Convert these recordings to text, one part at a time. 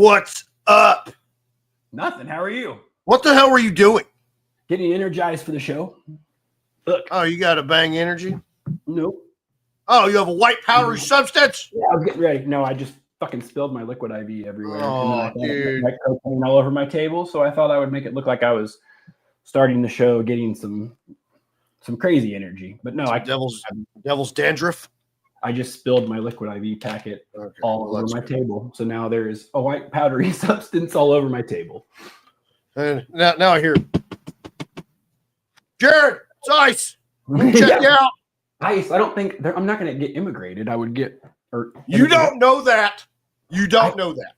What's up? Nothing. How are you? What the hell were you doing? Getting energized for the show. Look. Oh, you got a bang energy? Nope. Oh, you have a white powdery substance? Yeah, I was getting ready. No, I just fucking spilled my liquid IV everywhere. Oh, and then dude. like cocaine all over my table, so I thought I would make it look like I was starting the show, getting some crazy energy. But no, devil's dandruff. I just spilled my liquid IV packet all over my table. So now there's a white powdery substance all over my table. And now I hear, Jared, it's ice. Check you out. Ice. I don't think I'm not going to get immigrated. I would get. You don't know that. You don't know that.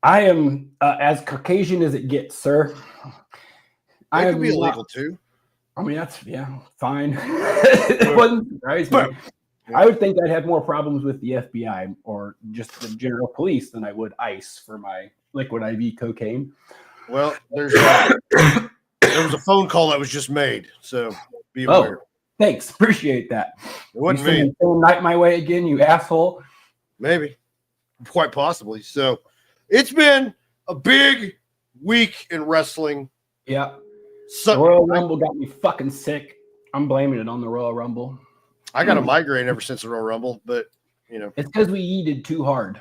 I am as Caucasian as it gets, sir. That could be illegal too. I mean, that's fine. It wouldn't surprise me. I would think I'd have more problems with the FBI or just the general police than I would ICE for my liquid IV cocaine. Well, there was a phone call that was just made, so be aware. Oh, thanks, appreciate that. It wasn't me. Night my way again, you asshole. Maybe, quite possibly. So, it's been a big week in wrestling. Yeah, the Royal Rumble got me fucking sick. I'm blaming it on the Royal Rumble. I got a migraine ever since the Royal Rumble, but it's because we yeeted too hard.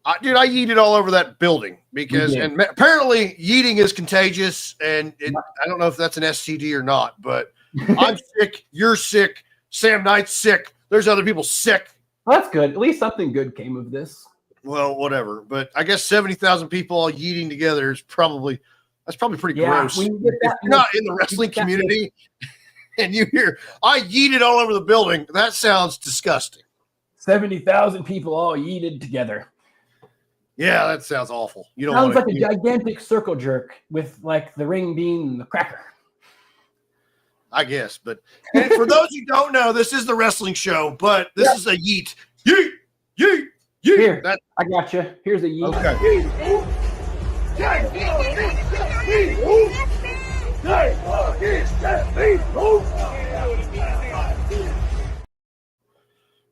I yeeted all over that building because, and apparently yeeting is contagious, and I don't know if that's an STD or not, but I'm sick, you're sick, Sam Knight's sick, there's other people sick. Well, that's good. At least something good came of this. Well, whatever, but I guess 70,000 people all yeeting together is probably pretty gross. If you're not in the wrestling community and you hear, I yeeted all over the building, that sounds disgusting. 70,000 people all yeeted together. Yeah, that sounds awful. You don't sounds like a gigantic circle jerk with like the ring being the cracker. I guess, but for those who don't know, this is the wrestling show, but this is a yeet. Yeet, yeet, yeet. Here, I got you. Here's a yeet.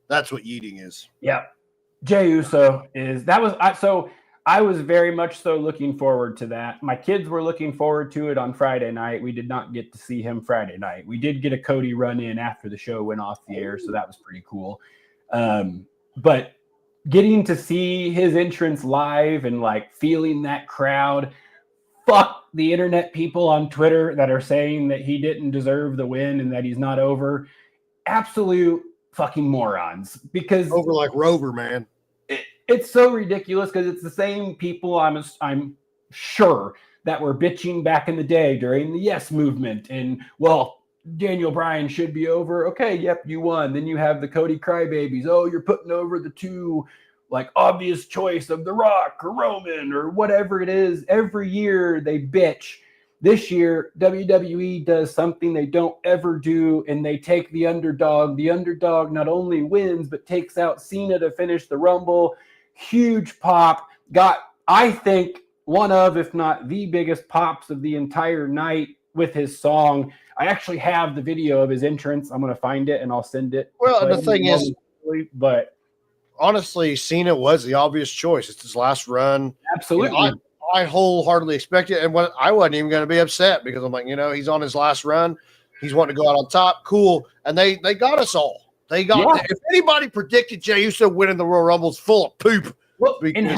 That's what yeeting is. Yeah. Jey Uso I was very much so looking forward to that. My kids were looking forward to it on Friday night. We did not get to see him Friday night. We did get a Cody run in after the show went off the air, so that was pretty cool. But getting to see his entrance live and like feeling that crowd, fuck the internet people on Twitter that are saying that he didn't deserve the win and that he's not over. Absolute fucking morons. Because over like Rover, man. It's so ridiculous because it's the same people I'm sure that were bitching back in the day during the Yes movement. And, well, Daniel Bryan should be over. Okay, yep, you won. Then you have the Cody crybabies. Oh, you're putting over the two, like, obvious choice of The Rock or Roman or whatever it is. Every year they bitch. This year, WWE does something they don't ever do, and they take the underdog. The underdog not only wins, but takes out Cena to finish the Rumble. Huge pop. Got, I think, one of, if not the biggest pops of the entire night with his song. I actually have the video of his entrance. I'm going to find it, and I'll send it. Well, the thing is, but honestly, Cena was the obvious choice. It's his last run. Absolutely. I wholeheartedly expect it, and I wasn't even going to be upset because I'm like, he's on his last run. He's wanting to go out on top. Cool. And they got us all. They got if anybody predicted Jey Uso winning the Royal Rumble, it's full of poop. Well, and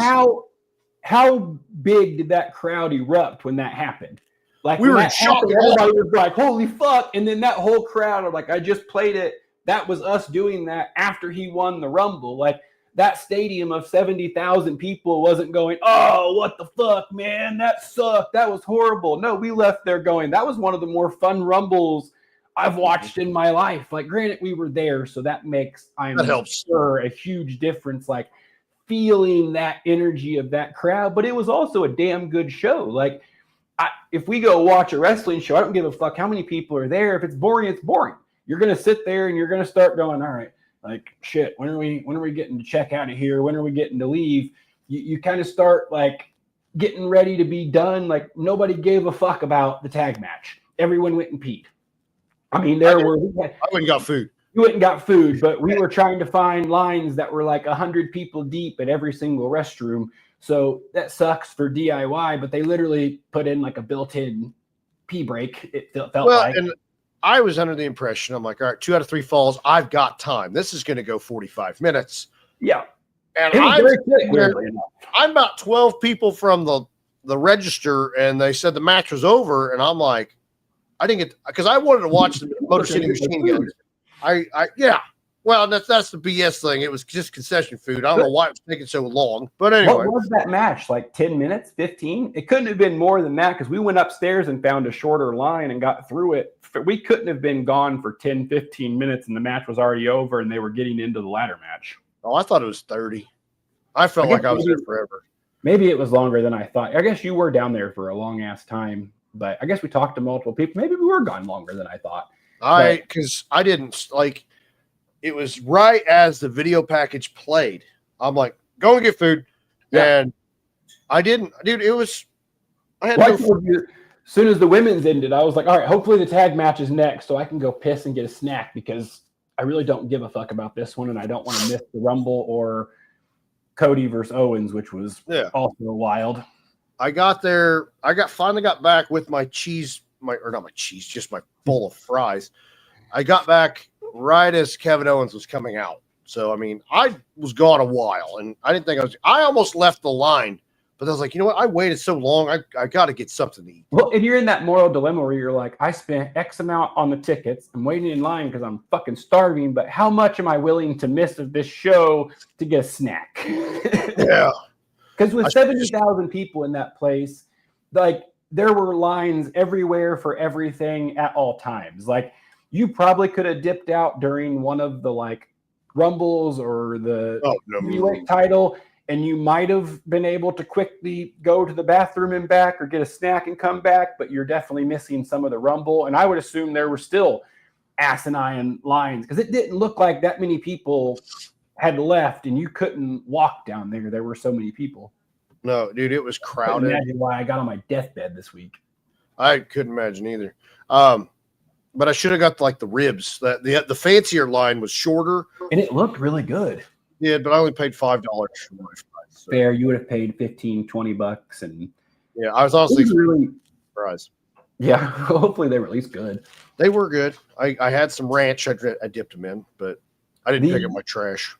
how big did that crowd erupt when that happened? Like we were in shock. Everybody was like, holy fuck. And then that whole crowd are like, I just played it. That was us doing that after he won the Rumble. Like, that stadium of 70,000 people wasn't going, oh, what the fuck, man? That sucked. That was horrible. No, we left there going, that was one of the more fun Rumbles I've watched in my life. Like, granted, we were there, so that makes, I'm sure, a huge difference, like, feeling that energy of that crowd. But it was also a damn good show. Like, if we go watch a wrestling show, I don't give a fuck how many people are there. If it's boring, it's boring. You're going to sit there and you're going to start going, all right, like, shit, when are we getting to check out of here? When are we getting to leave? You kind of start like getting ready to be done. Like, nobody gave a fuck about the tag match. Everyone went and peed. I mean, I went and got food. You went and got food, but we were trying to find lines that were like 100 people deep at every single restroom So that sucks for DIY, but they literally put in like a built-in P brake. It felt like. And I was under the impression, I'm like, all right, 2 out of 3 falls. I've got time. This is going to go 45 minutes. Yeah. And I'm about 12 people from the register, and they said the match was over. And I'm like, I didn't get, because I wanted to watch the Motor City Machine Guns. Yeah. Well, that's the BS thing. It was just concession food. I don't know why it was taking so long. But anyway. What was that match? Like 10 minutes, 15? It couldn't have been more than that because we went upstairs and found a shorter line and got through it. We couldn't have been gone for 10, 15 minutes and the match was already over and they were getting into the ladder match. Oh, I thought it was 30. I felt like I was there forever. Maybe it was longer than I thought. I guess you were down there for a long ass time, but I guess we talked to multiple people. Maybe we were gone longer than I thought. Because I didn't like. It was right as the video package played. I'm like, go and get food. Yeah. And I didn't, dude, it was, I had as soon as the women's ended, I was like, all right, hopefully the tag match is next so I can go piss and get a snack because I really don't give a fuck about this one. And I don't want to miss the Rumble or Cody versus Owens, which was also wild. I got there. Finally got back with my cheese, just my bowl of fries. I got back right as Kevin Owens was coming out. So, I mean, I was gone a while and I didn't think I almost left the line, but I was like, you know what? I waited so long. I got to get something to eat. Well, and you're in that moral dilemma where you're like, I spent X amount on the tickets. I'm waiting in line because I'm fucking starving, but how much am I willing to miss of this show to get a snack? Yeah. Because with 70,000 people in that place, like there were lines everywhere for everything at all times. Like, you probably could have dipped out during one of the like Rumbles or the heavyweight title, and you might have been able to quickly go to the bathroom and back or get a snack and come back, but you're definitely missing some of the Rumble. And I would assume there were still asinine lines because it didn't look like that many people had left and you couldn't walk down there. There were so many people. No, dude, it was crowded. I couldn't imagine why I got on my deathbed this week. I couldn't imagine either. But I should have got like the ribs. The fancier line was shorter, and it looked really good. Yeah, but I only paid $5 for my fries. So. Fair, you would have paid $15-$20, and yeah, I was honestly really fries. Yeah, hopefully they were at least good. They were good. I had some ranch. I dipped them in, but I didn't pick up my trash.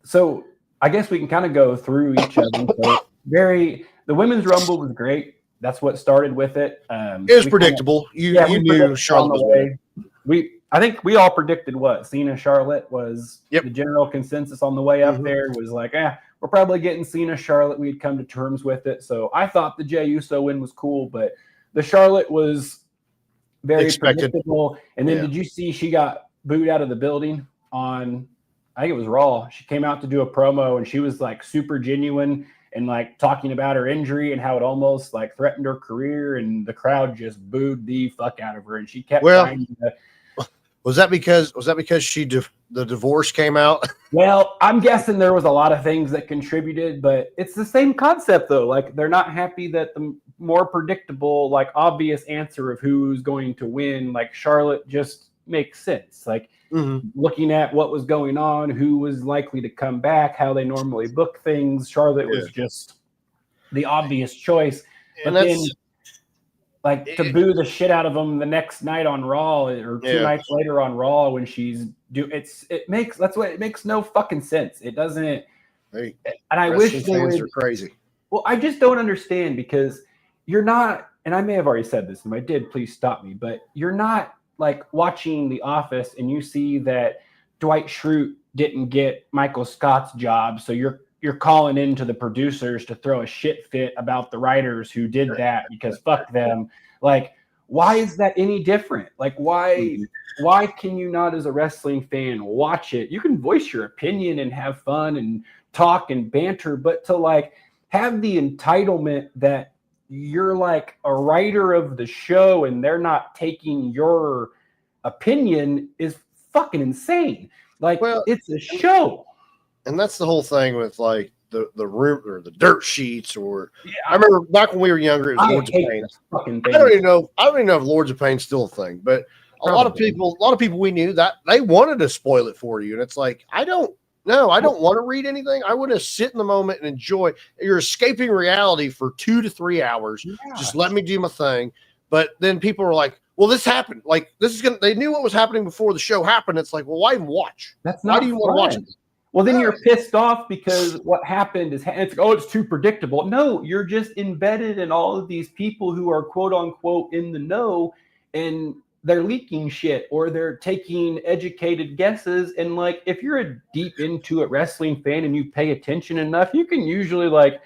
So I guess we can kind of go through each of them. So the women's Rumble was great. That's what started with it. It was predictable. You knew Charlotte was winning. I think we all predicted what Cena Charlotte was. Yep. The general consensus on the way up there was like, we're probably getting Cena Charlotte. We'd come to terms with it. So I thought the Jey Uso win was cool, but the Charlotte was very predictable. And then did you see she got booed out of the building on, I think it was Raw. She came out to do a promo and she was like super genuine and like talking about her injury and how it almost like threatened her career, and the crowd just booed the fuck out of her, and she kept trying to. Was that because the divorce came out? Well, I'm guessing there was a lot of things that contributed, but it's the same concept though. Like they're not happy that the more predictable, like obvious answer of who's going to win, like Charlotte, just makes sense. Like looking at what was going on, who was likely to come back, how they normally book things, Charlotte was just the obvious choice. But then like to boo the shit out of them the next night on Raw or 2 nights later on Raw when she's it makes no fucking sense. It doesn't. And I wish they would. Are crazy. Well, I just don't understand because you're not, and I may have already said this, and if I did, please stop me, but you're not like watching The Office and you see that Dwight Schrute didn't get Michael Scott's job, so you're calling into the producers to throw a shit fit about the writers who did that because fuck them. Like, why is that any different? Like, why can you not, as a wrestling fan, watch it? You can voice your opinion and have fun and talk and banter, but to like have the entitlement that you're like a writer of the show and they're not taking your opinion is fucking insane. Like, it's a show. And that's the whole thing with like the room or the dirt sheets or I remember back when we were younger, it was Lords of Pain. I don't even know if Lords of Pain's still a thing, but a lot of people we knew that they wanted to spoil it for you. And it's like, I don't No, I don't want to read anything. I want to sit in the moment and enjoy. You're escaping reality for 2 to 3 hours. Yeah. Just let me do my thing. But then people are like, well, this happened. Like, this is they knew what was happening before the show happened. It's like, well, why even watch? Why do you want to watch it? Well, then you're pissed off because what happened is it's too predictable. No, you're just embedded in all of these people who are quote unquote in the know, and they're leaking shit or they're taking educated guesses. And like, if you're a deep into it wrestling fan and you pay attention enough, you can usually like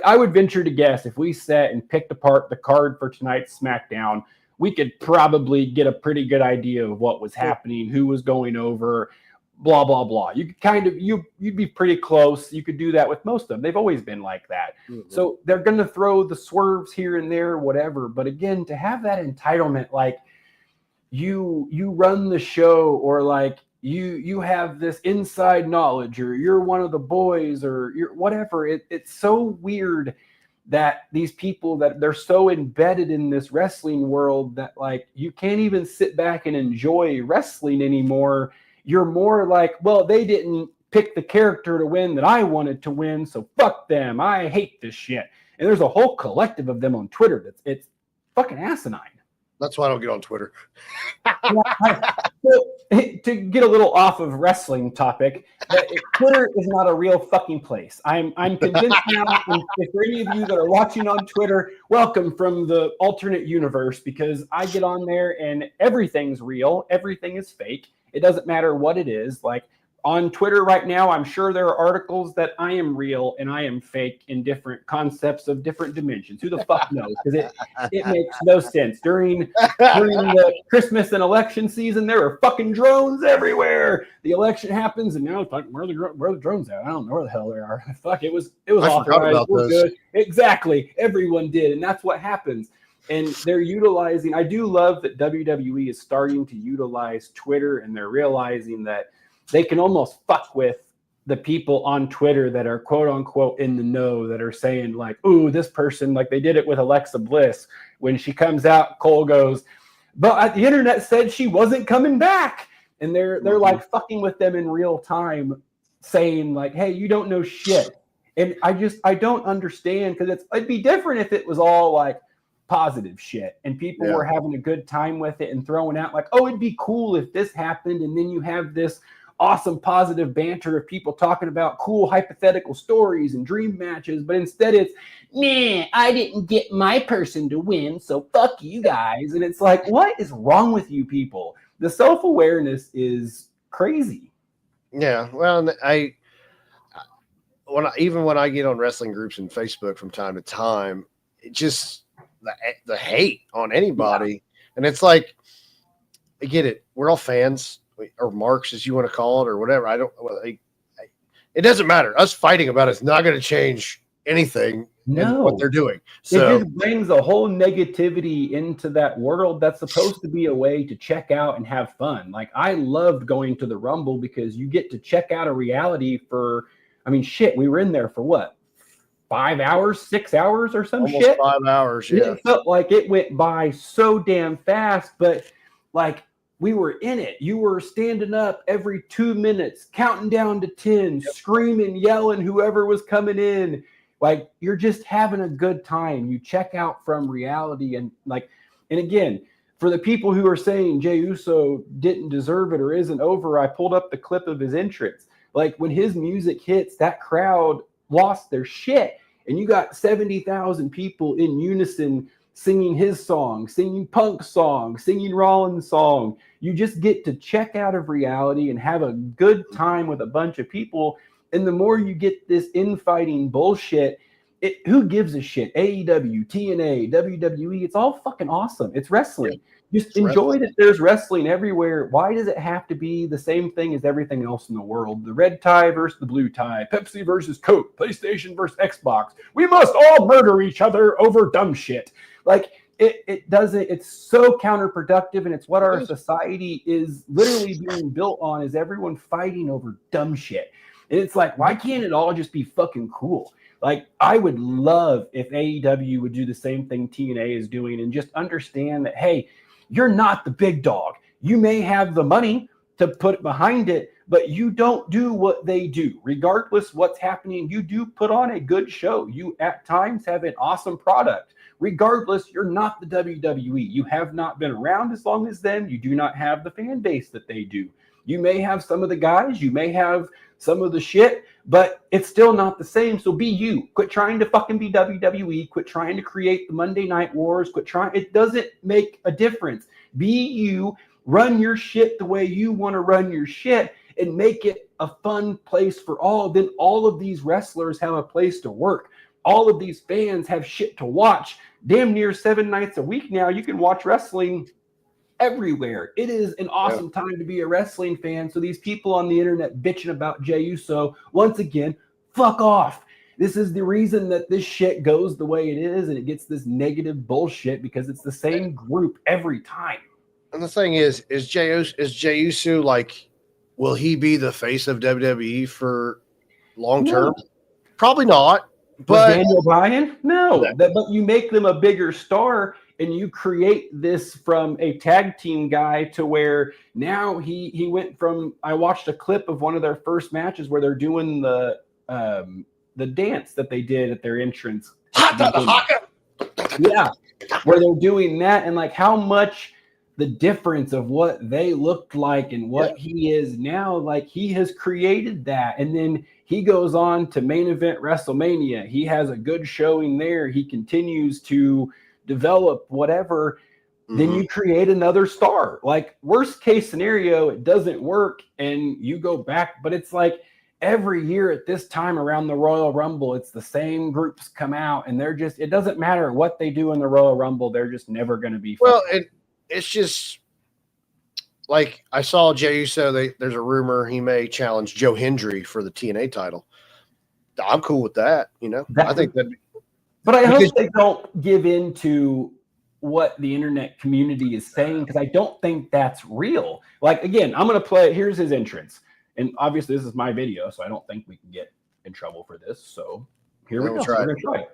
I would venture to guess if we sat and picked apart the card for tonight's SmackDown, we could probably get a pretty good idea of what was happening, who was going over, blah, blah, blah. You could kind of, you'd be pretty close. You could do that with most of them. They've always been like that. Mm-hmm. So they're going to throw the swerves here and there, whatever. But again, to have that entitlement, like, you run the show, or like you have this inside knowledge, or you're one of the boys, or you're whatever. It's so weird that these people, that they're so embedded in this wrestling world that like you can't even sit back and enjoy wrestling anymore. You're more like, well, they didn't pick the character to win that I wanted to win, so fuck them. I hate this shit. And there's a whole collective of them on Twitter it's fucking asinine. That's why I don't get on Twitter. To get a little off of wrestling topic, Twitter is not a real fucking place. I'm convinced now. If for any of you that are watching on Twitter, welcome from the alternate universe, because I get on there and everything's real. Everything is fake. It doesn't matter what it is. Like on Twitter right now, I'm sure there are articles that I am real and I am fake in different concepts of different dimensions. Who the fuck knows? Because it makes no sense. During the Christmas and election season, there were fucking drones everywhere. The election happens, and now it's like, where are the drones at? I don't know where the hell they are. Fuck, it was authorized. We're good. Exactly. Everyone did, and that's what happens. And they're utilizing. I do love that WWE is starting to utilize Twitter, and they're realizing that they can almost fuck with the people on Twitter that are quote unquote in the know, that are saying like, ooh, this person, like they did it with Alexa Bliss. When she comes out, Cole goes, but the internet said she wasn't coming back. And they're like fucking with them in real time, saying like, hey, you don't know shit. And I don't understand, because it'd be different if it was all like positive shit and people were having a good time with it and throwing out like, oh, it'd be cool if this happened. And then you have this awesome positive banter of people talking about cool hypothetical stories and dream matches, but instead it's, nah, I didn't get my person to win, so fuck you guys. And it's like, what is wrong with you people? The self-awareness is crazy. Yeah, well, when I get on wrestling groups in Facebook from time to time, it just the hate on anybody, and it's like, I get it. We're all fans, or marks, as you want to call it, or whatever. It doesn't matter. Us fighting about it's not going to change anything. No, what they're doing. So it just brings a whole negativity into that world that's supposed to be a way to check out and have fun. Like, I loved going to the Rumble because you get to check out a reality for, I mean, shit, we were in there for what? 5 hours, 6 hours or some almost shit? 5 hours, yeah. It felt like it went by so damn fast, but like, we were in it. You were standing up every 2 minutes, counting down to 10, screaming, yelling, whoever was coming in. Like, you're just having a good time. You check out from reality. And again, for the people who are saying Jey Uso didn't deserve it or isn't over, I pulled up the clip of his entrance. Like, when his music hits, that crowd lost their shit. And you got 70,000 people in unison singing his song, singing Punk's song, singing Rollins' song. You just get to check out of reality and have a good time with a bunch of people. And the more you get this infighting bullshit, who gives a shit? AEW, TNA, WWE, it's all fucking awesome. It's wrestling. Just enjoy that there's wrestling everywhere. Why does it have to be the same thing as everything else in the world? The red tie versus the blue tie, Pepsi versus Coke, PlayStation versus Xbox. We must all murder each other over dumb shit. Like, it doesn't, it's so counterproductive, and it's what our society is literally being built on, is everyone fighting over dumb shit. And it's like, why can't it all just be fucking cool? Like, I would love if AEW would do the same thing TNA is doing and just understand that, hey, you're not the big dog. You may have the money to put behind it, but you don't do what they do. Regardless what's happening, you do put on a good show. You at times have an awesome product. Regardless, you're not the WWE. You have not been around as long as them. You do not have the fan base that they do. You may have some of the guys, you may have some of the shit, but it's still not the same. So be you. Quit trying to fucking be WWE. Quit trying to create the Monday Night Wars. Quit trying. It doesn't make a difference. Be you. Run your shit the way you want to run your shit and make it a fun place for all. Then all of these wrestlers have a place to work. All of these fans have shit to watch. Damn near 7 nights a week now, you can watch wrestling everywhere. It is an awesome time to be a wrestling fan. So these people on the internet bitching about Jey Uso, once again, fuck off. This is the reason that this shit goes the way it is, and it gets this negative bullshit because it's the same group every time. And the thing is Jey Uso, like, will he be the face of WWE for long term? No. Probably not. But Daniel Bryan? No. But you make them a bigger star, and you create this from a tag team guy to where now he went from, I watched a clip of one of their first matches where they're doing the dance that they did at their entrance. Yeah. Where they're doing that, and like how much the difference of what they looked like and what he is now, like he has created that. And then he goes on to main event WrestleMania. He has a good showing there. He continues to develop whatever. Then you create another star. Like worst case scenario, it doesn't work and you go back. But it's like every year at this time around the Royal Rumble, it's the same groups come out and they're just, it doesn't matter what they do in the Royal Rumble. They're just never going to be fun. Well, it's just like I saw Jey Uso. There's a rumor he may challenge Joe Hendry for the TNA title. I'm cool with that. You know, I think that. But I hope they don't give in to what the internet community is saying, because I don't think that's real. Like, again, I'm going to play. Here's his entrance. And obviously, this is my video, so I don't think we can get in trouble for this. So here we go. We're going to try it.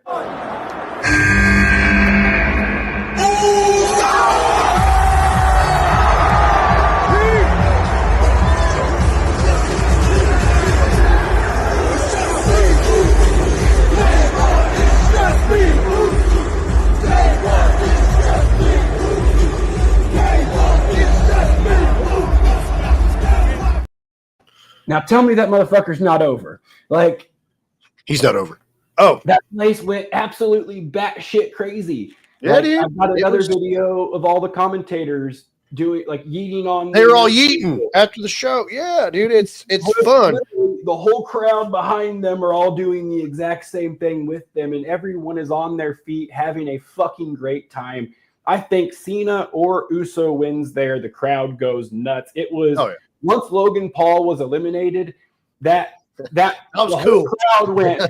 Now tell me that motherfucker's not over. Like, he's not over. Oh, that place went absolutely batshit crazy. Yeah, like, dude. I've got another video of all the commentators doing like yeeting on. They were all yeeting after the show. Yeah, dude, it's fun. The whole crowd behind them are all doing the exact same thing with them, and everyone is on their feet having a fucking great time. I think Cena or Uso wins there. The crowd goes nuts. It was once Logan Paul was eliminated, that was cool. Crowd went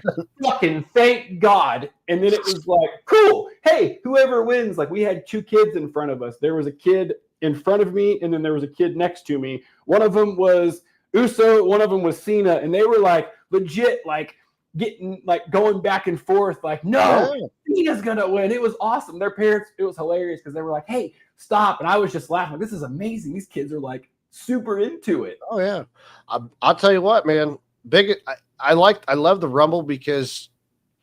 fucking thank God, and then it was like cool. Hey, whoever wins, like we had 2 kids in front of us. There was a kid in front of me, and then there was a kid next to me. One of them was Uso, one of them was Cena, and they were like legit, like getting like going back and forth, like no, Cena's gonna win. It was awesome. Their parents, it was hilarious because they were like, "Hey, stop!" And I was just laughing. This is amazing. These kids are like super into it. Oh yeah, I'll tell you what, man. I love the Rumble because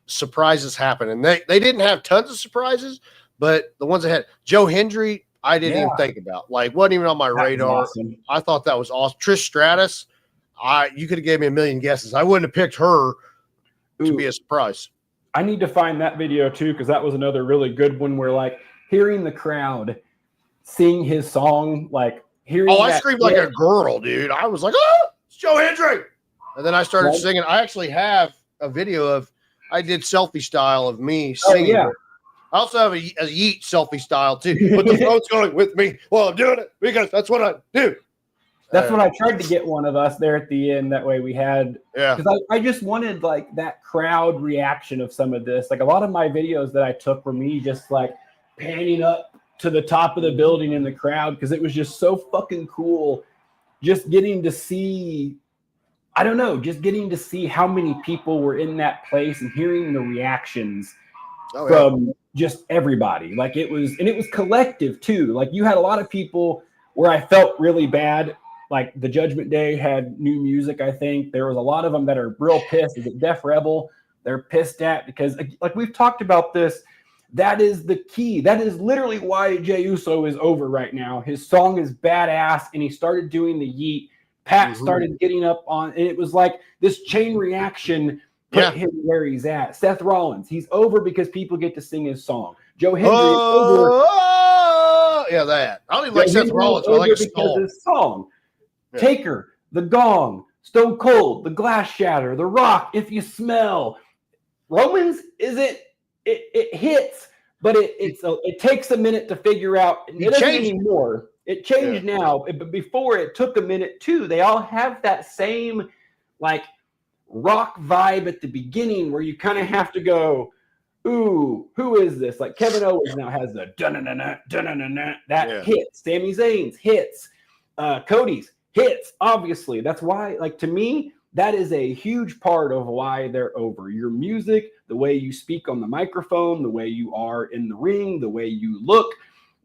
surprises happen, and they didn't have tons of surprises, but the ones that had Joe Hendry, I didn't even think about. Like, wasn't even on my radar. Awesome. I thought that was awesome. Trish Stratus, you could have gave me a million guesses. I wouldn't have picked her to be a surprise. I need to find that video too, because that was another really good one where like hearing the crowd sing his song, like hearing. Oh, I screamed like a girl, dude. I was like, "Oh, it's Joe Hendry!" And then I started singing. I actually have a video of I did selfie style of me singing. I also have a yeet selfie style too. But the phone's going with me while I'm doing it because that's what I do. That's what I tried to get one of us there at the end. That way we had, because I just wanted like that crowd reaction of some of this. Like a lot of my videos that I took were me just like panning up to the top of the building in the crowd because it was just so fucking cool. Just getting to see, I don't know, just getting to see how many people were in that place and hearing the reactions from just everybody. Like it was, and it was collective too. Like you had a lot of people where I felt really bad. like the Judgment Day had new music. I think there was a lot of them that are real pissed. The Def Rebel, they're pissed at because, like we've talked about this, that is the key. That is literally why Jey Uso is over right now. His song is badass, and he started doing the yeet. Pat started getting up on, and it was like this chain reaction put him where he's at. Seth Rollins, he's over because people get to sing his song. Joe Hendry is over. Yeah, that. I don't even like Seth Rollins. I like a song. Yeah. Taker, The Gong, Stone Cold, The Glass Shatter, The Rock, If You Smell. Romans isn't. It hits, but it takes a minute to figure out. It doesn't anymore. It changed now, but before it took a minute too. They all have that same like rock vibe at the beginning where you kind of have to go, ooh, who is this? Like Kevin Owens now has the dun-dun-dun-dun, dun-dun-dun-dun, that hits. Sami Zayn's hits. Cody's hits. Obviously, that's why. Like to me, that is a huge part of why they're over. Your music, the way you speak on the microphone, the way you are in the ring, the way you look,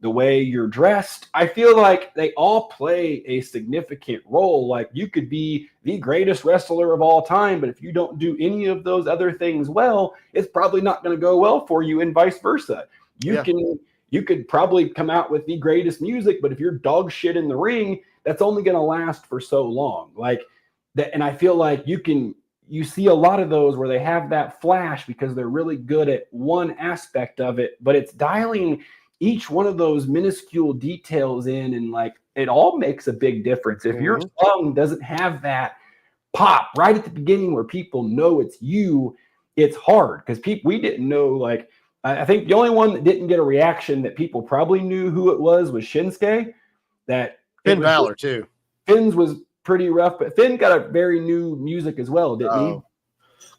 the way you're dressed. I feel like they all play a significant role. Like you could be the greatest wrestler of all time, but if you don't do any of those other things well, it's probably not going to go well for you, and vice versa. You could probably come out with the greatest music, but if you're dog shit in the ring, that's only going to last for so long. Like that, and I feel like you see a lot of those where they have that flash because they're really good at one aspect of it, but it's dialing each one of those minuscule details in, and like it all makes a big difference. If your song doesn't have that pop right at the beginning where people know it's you, it's hard because we didn't know. Like I think the only one that didn't get a reaction that people probably knew who it was Shinsuke. That Finn Balor too. Finn's was pretty rough, but Finn got a very new music as well, didn't he?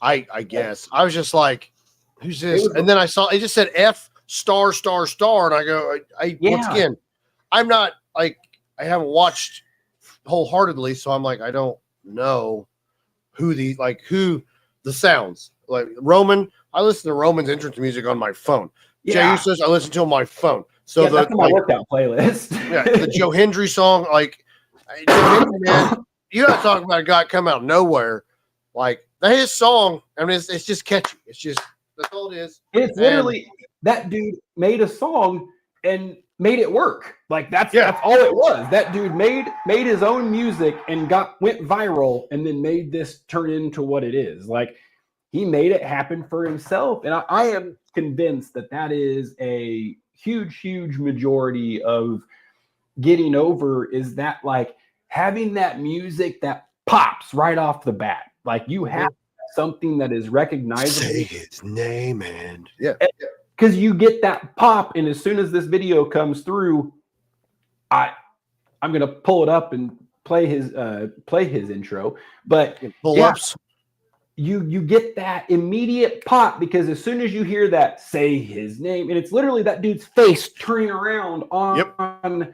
I guess. I was just like, who's this? And then I saw it just said F******, and I go, once again, I'm not like, I haven't watched wholeheartedly, so I'm like, I don't know who the sounds. Like Roman, I listen to Roman's entrance music on my phone. Jey Uso's, I listen to on my phone. So that's my workout playlist. The Joe Hendry song, like, man, you're not talking about a guy come out of nowhere. Like his song, I mean, it's just catchy. It's just that's all it is. It's literally that dude made a song and made it work. Like that's all it was. That dude made his own music and went viral, and then made this turn into what it is. Like he made it happen for himself, and I am convinced that is a huge majority of getting over is that like having that music that pops right off the bat. Like you have something that is recognizable. Say his name, and because you get that pop, and as soon as this video comes through, I'm gonna pull it up and play his intro. But pull-ups. You get that immediate pop because as soon as you hear that say his name, and it's literally that dude's face turning around on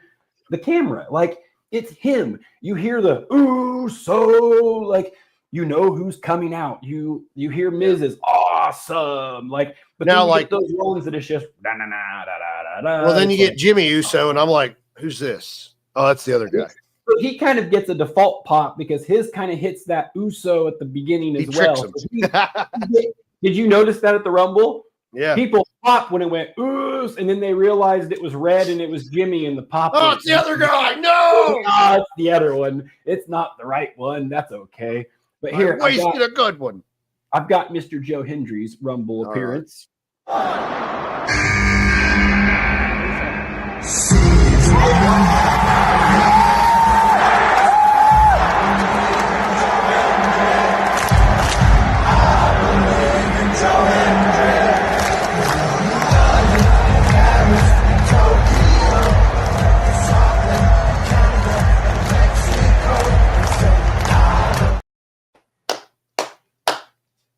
the camera, like it's him. You hear the ooh, so like you know who's coming out. You hear Miz is awesome, like. But now, like those ones that it's just da, da, da, da, da, da. Well, then you get Jimmy Uso, and I'm like, who's this? Oh, that's the other guy. So he kind of gets a default pop because his kind of hits that Uso at the beginning as well. So did you notice that at the Rumble? Yeah. People popped when it went ooze, and then they realized it was red and it was Jimmy and the pop. Oh, it's the other guy. No, oh, it's the other one. It's not the right one. That's okay. But here, I wasted a good one. I've got Mr. Joe Hendry's Rumble appearance.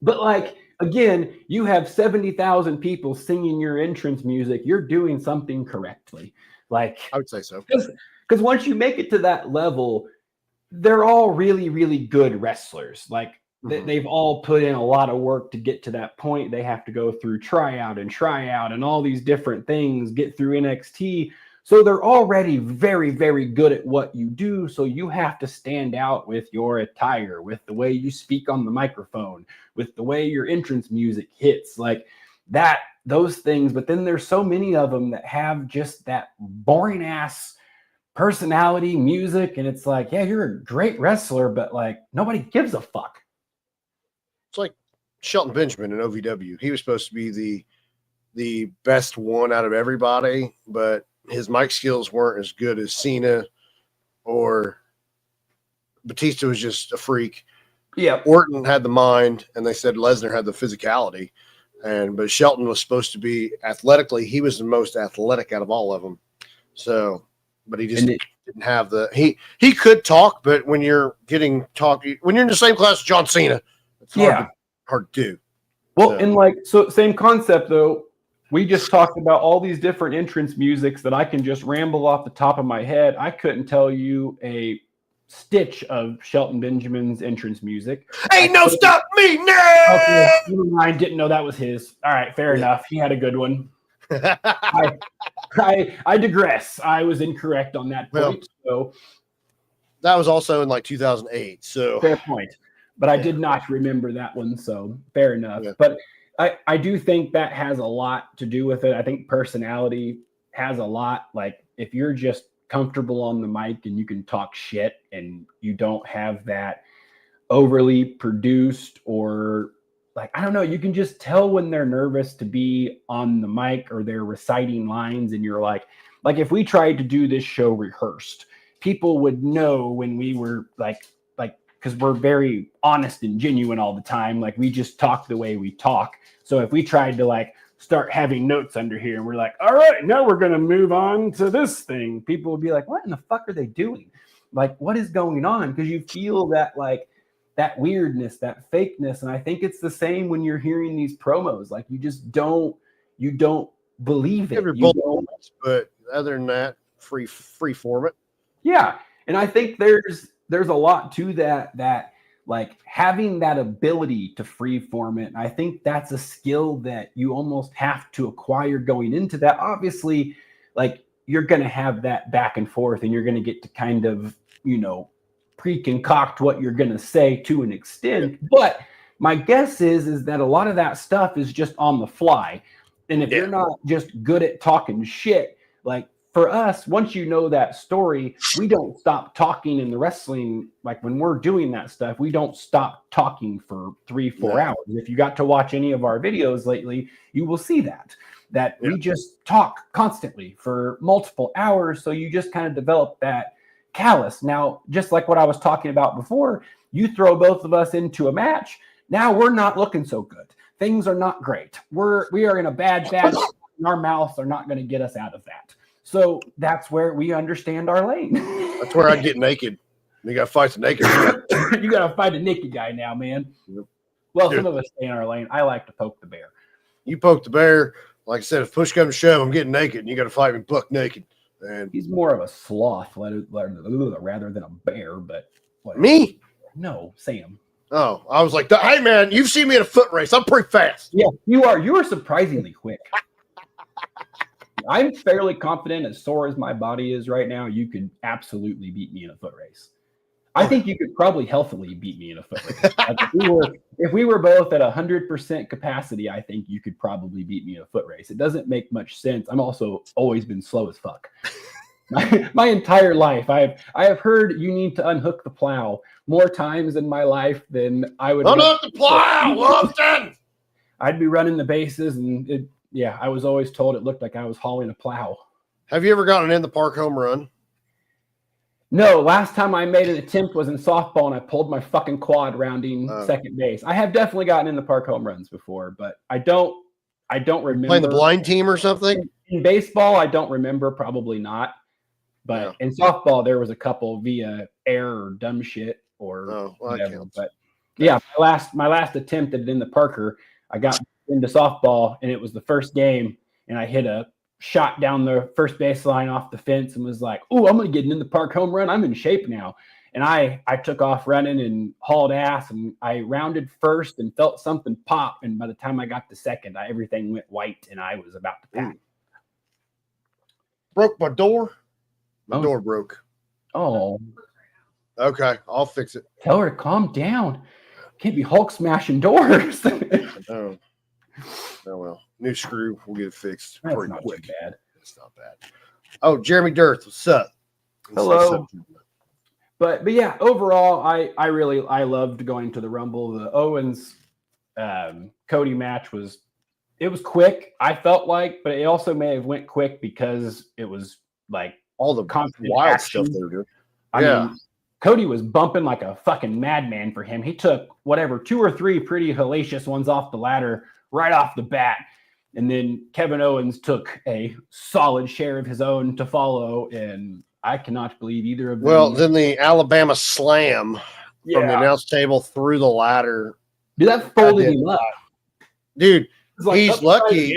But like, again, you have 70,000 people singing your entrance music. You're doing something correctly. Like I would say so. Because once you make it to that level, they're all really, really good wrestlers. Like they've all put in a lot of work to get to that point. They have to go through tryout and all these different things, get through NXT. So they're already very, very good at what you do. So you have to stand out with your attire, with the way you speak on the microphone, with the way your entrance music hits, like that, those things. But then there's so many of them that have just that boring ass personality, music. And it's like, yeah, you're a great wrestler, but like nobody gives a fuck. It's like Shelton Benjamin in OVW. He was supposed to be the best one out of everybody, but his mic skills weren't as good as Cena, or Batista was just a freak. Yeah. Orton had the mind, and they said Lesnar had the physicality. But Shelton was supposed to be athletically, he was the most athletic out of all of them. So, but he just didn't have he could talk, but when you're in the same class as John Cena, it's hard to do. Well, and so same concept though. We just talked about all these different entrance musics that I can just ramble off the top of my head. I couldn't tell you a stitch of Shelton Benjamin's entrance music. Ain't no stop me now. Okay, I didn't know that was his. All right, fair enough. He had a good one. I digress. I was incorrect on that point. So that was also in like 2008. So fair point. But I did not remember that one. So fair enough. Yeah. But I do think that has a lot to do with it. I think personality has a lot. Like if you're just comfortable on the mic and you can talk shit and you don't have that overly produced or like, I don't know, you can just tell when they're nervous to be on the mic or they're reciting lines. And you're like if we tried to do this show rehearsed, people would know when we were like, because we're very honest and genuine all the time. Like we just talk the way we talk. So if we tried to like start having notes under here and we're like, all right, now we're going to move on to this thing, people would be like, what in the fuck are they doing? Like, what is going on? Because you feel that like that weirdness, that fakeness. And I think it's the same when you're hearing these promos. Like you just don't believe it. But other than that, free form it. Yeah. And I think there's a lot to that like having that ability to free form it. And I think that's a skill that you almost have to acquire going into that. Obviously, like you're going to have that back and forth and you're going to get to kind of, pre-concoct what you're going to say to an extent. But my guess is that a lot of that stuff is just on the fly. And if you're not just good at talking shit, like for us, once you know that story, we don't stop talking in the wrestling. Like when we're doing that stuff, we don't stop talking for 3-4 hours. If you got to watch any of our videos lately, you will see that we just talk constantly for multiple hours. So you just kind of develop that callus. Now, just like what I was talking about before, you throw both of us into a match. Now we're not looking so good. Things are not great. We are in a bad, and our mouths are not going to get us out of that. So that's where we understand our lane. That's where I get naked. You got to fight the naked guy. You got to fight a naked guy now, man. Yep. Well, some of us stay in our lane. I like to poke the bear. You poke the bear. Like I said, if push comes to shove, I'm getting naked, and you got to fight me buck naked. And he's more of a sloth rather than a bear. But whatever. Me? No, Sam. Oh, I was like, hey, man, you've seen me in a foot race. I'm pretty fast. Yeah, you are. You are surprisingly quick. I'm fairly confident, as sore as my body is right now, you could absolutely beat me in a foot race. I think you could probably healthily beat me in a foot race. Like if we were both at 100% capacity, I think you could probably beat me in a foot race. It doesn't make much sense. I'm also always been slow as fuck. My entire life, I have heard you need to unhook the plow more times in my life than I would. Unhook the plow, Lofton! I'd be running the bases, and I was always told it looked like I was hauling a plow. Have you ever gotten in the park home run? No, last time I made an attempt was in softball, and I pulled my fucking quad rounding second base. I have definitely gotten in the park home runs before, but I don't remember. Playing the blind team or something? In baseball, I don't remember. Probably not. But in softball, there was a couple via air or dumb shit or whatever. But my last attempt at it in the Parker, I got into softball, and it was the first game, and I hit a shot down the first baseline off the fence and was like, "Ooh, I'm gonna get in the park home run. I'm in shape now." And I took off running and hauled ass, and I rounded first and felt something pop. And by the time I got to second, everything went white, and I was about to pack. broke my door. My door broke. Oh. Okay, I'll fix it. Tell her to calm down. Can't be Hulk smashing doors. Oh well. New screw. We'll get it fixed pretty quick. Too bad. It's not bad. Oh, Jeremy Dirth, what's up? Hello. But yeah, overall, I loved going to the Rumble. The Owens Cody match was quick, I felt like, but it also may have went quick because it was like all the wild action. stuff they were doing. I mean, Cody was bumping like a fucking madman for him. He took 2 or 3 pretty hellacious ones off the ladder right off the bat. And then Kevin Owens took a solid share of his own to follow. And I cannot believe either of them. Well, then the Alabama slam from the announce table through the ladder. Dude, that folded him up. Dude, he's lucky.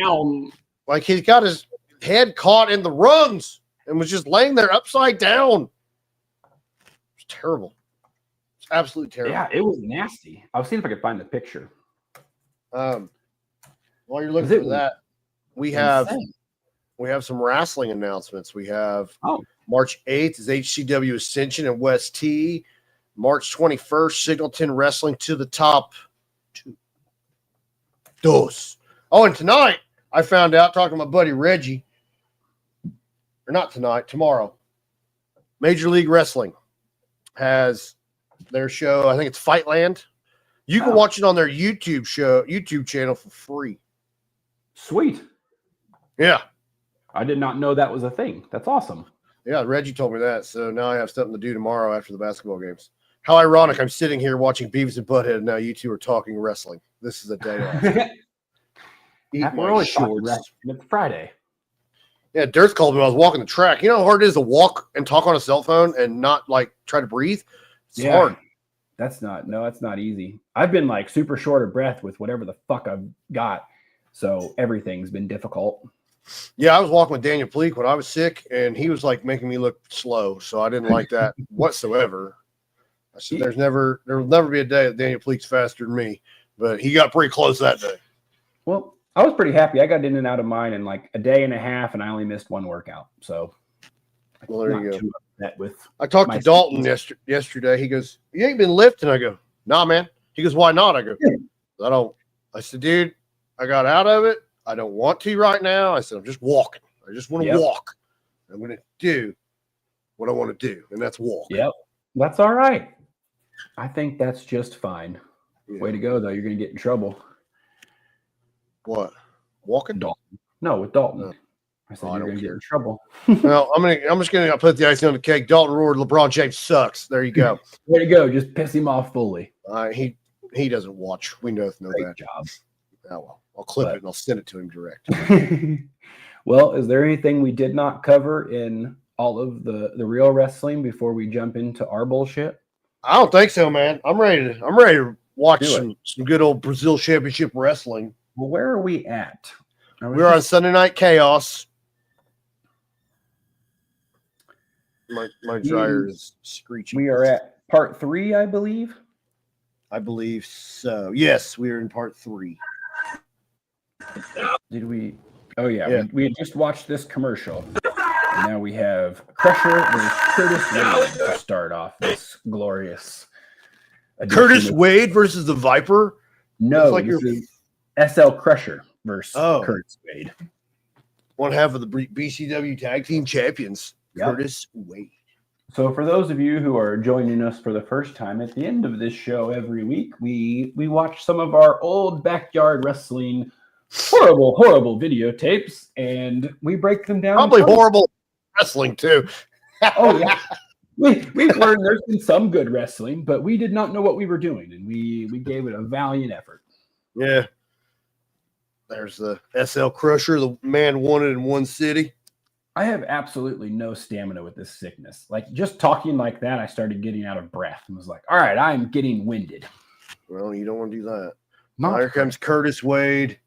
Like he's got his head caught in the rungs and was just laying there upside down. It's terrible. It's absolutely terrible. Yeah, it was nasty. I'll see if I can find the picture. While you're looking for that, we have some wrestling announcements. We have March 8th is HCW Ascension and West T. March 21st, Singleton Wrestling to the Top 2. Oh, and tonight I found out, talking to my buddy Reggie, or not tonight, tomorrow, Major League Wrestling has their show. I think it's Fightland. You can watch it on their YouTube channel for free. Sweet. Yeah. I did not know that was a thing. That's awesome. Yeah, Reggie told me that. So now I have something to do tomorrow after the basketball games. How ironic. I'm sitting here watching Beavis and Butthead, and now you two are talking wrestling. This is a day off. We're only shorts. It's Friday. Yeah, Dirth called me when I was walking the track. You know how hard it is to walk and talk on a cell phone and not like try to breathe? It's hard. That's not easy. I've been like super short of breath with whatever the fuck I've got. So everything's been difficult. Yeah, I was walking with Daniel Pleak when I was sick, and he was like making me look slow. So I didn't like that whatsoever. I said, there will never be a day that Daniel Pleak's faster than me. But he got pretty close that day. Well, I was pretty happy. I got in and out of mine in like a day and a half, and I only missed one workout. So, well, there you go. I talked to Dalton yesterday. He goes, "You ain't been lifting." I go, "Nah, man." He goes, "Why not?" I go, I said, "Dude, I got out of it. I don't want to right now." I said, "I'm just walking. I just want to walk. I'm going to do what I want to do, and that's walk." Yep, that's all right. I think that's just fine. Yeah. Way to go, though. You're going to get in trouble. What? Walking? Dalton? No, with Dalton. No. I said you're going to get in trouble. Well, I'm just going to put the icing on the cake. Dalton roared, "LeBron James sucks." There you go. Way to go. Just piss him off fully. He doesn't watch. We both know Great that. Job. Oh, well, I'll clip it and I'll send it to him direct. Well, is there anything we did not cover in all of the real wrestling before we jump into our bullshit? I don't think so, man. I'm ready to watch some good old Brazil Championship wrestling. Well, where are we at? We're on Sunday Night Chaos. My dryer is screeching. We are at part 3, I believe. I believe so. Yes, we are in part 3. Did we? Oh, yeah. We had just watched this commercial. And now we have Crusher versus Curtis Wade to start off this glorious edition. Curtis Wade versus the Viper? No, this is SL Crusher versus Curtis Wade. One half of the BCW Tag Team Champions, Curtis Wade. So for those of you who are joining us for the first time, at the end of this show every week, we watch some of our old backyard wrestling horrible videotapes, and we break them down. Probably horrible wrestling too. Oh yeah, we've learned there's been some good wrestling, but we did not know what we were doing, and we gave it a valiant effort. Yeah. There's the SL Crusher, the man wanted in one city. I have absolutely no stamina with this sickness. Like, just talking like that, I started getting out of breath and was like, all right, I'm getting winded. Well, you don't want to do that. Here comes Curtis Wade,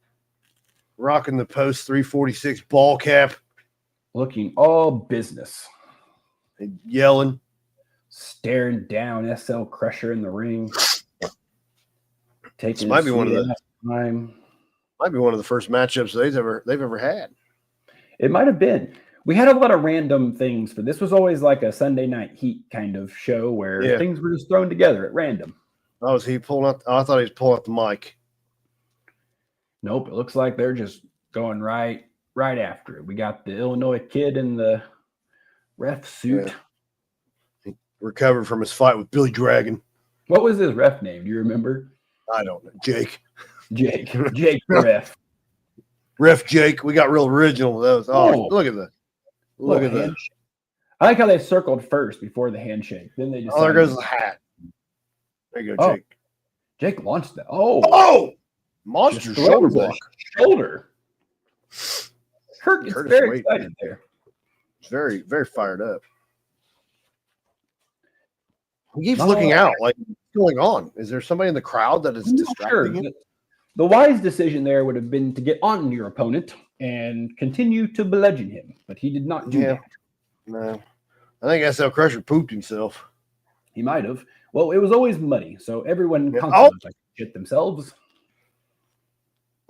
rocking the post 346 ball cap. Looking all business. And yelling. Staring down SL Crusher in the ring. Taking might be one of the time. Might be one of the first matchups they've ever had. It might have been. We had a lot of random things for this. Was always like a Sunday Night Heat kind of show where things were just thrown together at random. Oh, was he pulling out? I thought he was pulling out the mic. Nope, it looks like they're just going right after it. We got the Illinois kid in the ref suit. Yeah. He recovered from his fight with Billy Dragon. What was his ref name? Do you remember? I don't know. Jake the ref. Ref Jake. We got real original with those. Oh, look at that. Look at that. I like how they circled first before the handshake. Then they just. Oh, there goes the hat. There you go, Jake. Jake launched that. Oh! Monster shoulder block. Shoulder. Kurt gets very excited there. He's very, very fired up. He keeps looking out. Like, what's going on? Is there somebody in the crowd that is distracting him? The wise decision there would have been to get on your opponent and continue to bludgeon him, but he did not do that. No. I think SL Crusher pooped himself. He might have. Well, it was always muddy, so everyone constantly like shit themselves.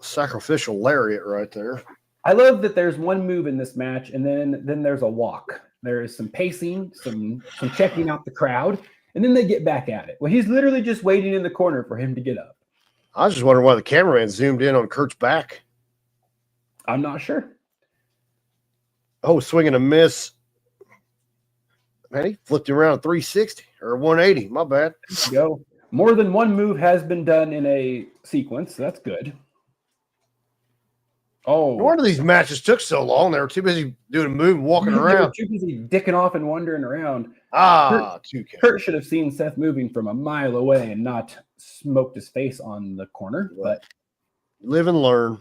Sacrificial lariat right there. I love that there's one move in this match, and then there's a walk. There is some pacing, some checking out the crowd, and then they get back at it. Well, he's literally just waiting in the corner for him to get up. I was just wondering why the cameraman zoomed in on Kurt's back. I'm not sure. Oh, swinging a miss. Man, he flipped him around 360 or 180. My bad. There you go. More than one move has been done in a sequence. That's good. Oh, no wonder these matches took so long. They were too busy doing a move and walking around. Too busy dicking off and wandering around. Kurt should have seen Seth moving from a mile away and not smoked his face on the corner. But live and learn.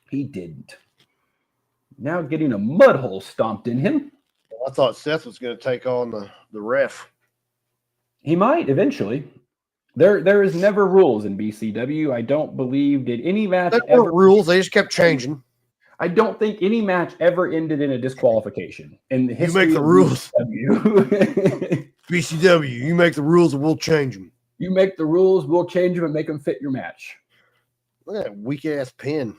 He didn't. Now getting a mud hole stomped in him. I thought Seth was going to take on the ref. He might eventually. There is never rules in BCW. I don't believe did any match ever rules. They just kept changing. I don't think any match ever ended in a disqualification. In the history you make the rules. BCW, you make the rules and we'll change them. You make the rules, we'll change them and make them fit your match. Look at that weak ass pin.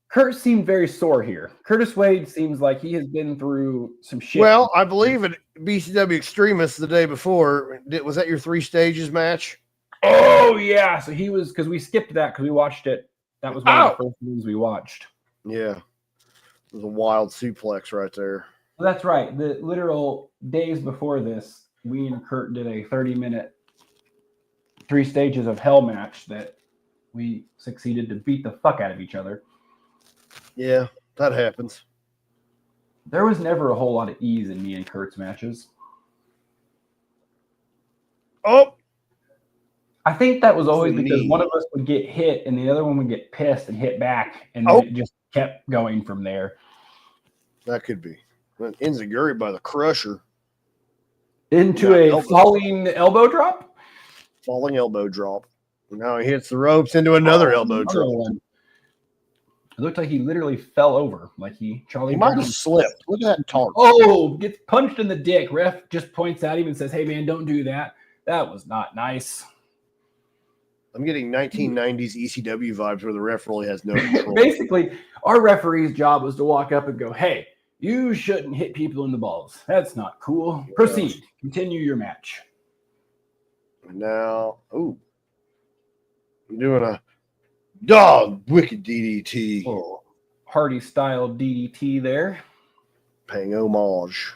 Kurt seemed very sore here. Curtis Wade seems like he has been through some shit. Well, I believe at BCW Extremists the day before, was that your 3 stages match? Oh, yeah. So he was, because we skipped that because we watched it. That was one of the first moves we watched. Yeah. It was a wild suplex right there. Well, that's right. The literal days before this, we and Kurt did a 30-minute 3 stages of hell match that we succeeded to beat the fuck out of each other. Yeah, that happens. There was never a whole lot of ease in me and Kurt's matches. Oh! I think that was always because one of us would get hit and the other one would get pissed and hit back, and then it just kept going from there. That could be. Enziguri by the Crusher. Into a falling elbow drop? Falling elbow drop. Now he hits the ropes into another elbow drop. It looked like he literally fell over. Like he might have slipped. Look at that tart. Oh, gets punched in the dick. Ref just points at him and says, "Hey, man, don't do that. That was not nice." I'm getting 1990s ECW vibes where the ref really has no control. Basically, our referee's job was to walk up and go, "Hey, you shouldn't hit people in the balls. That's not cool. Proceed. Continue your match." Now, I'm doing a dog wicked DDT. Oh, Hardy style DDT there. Paying homage.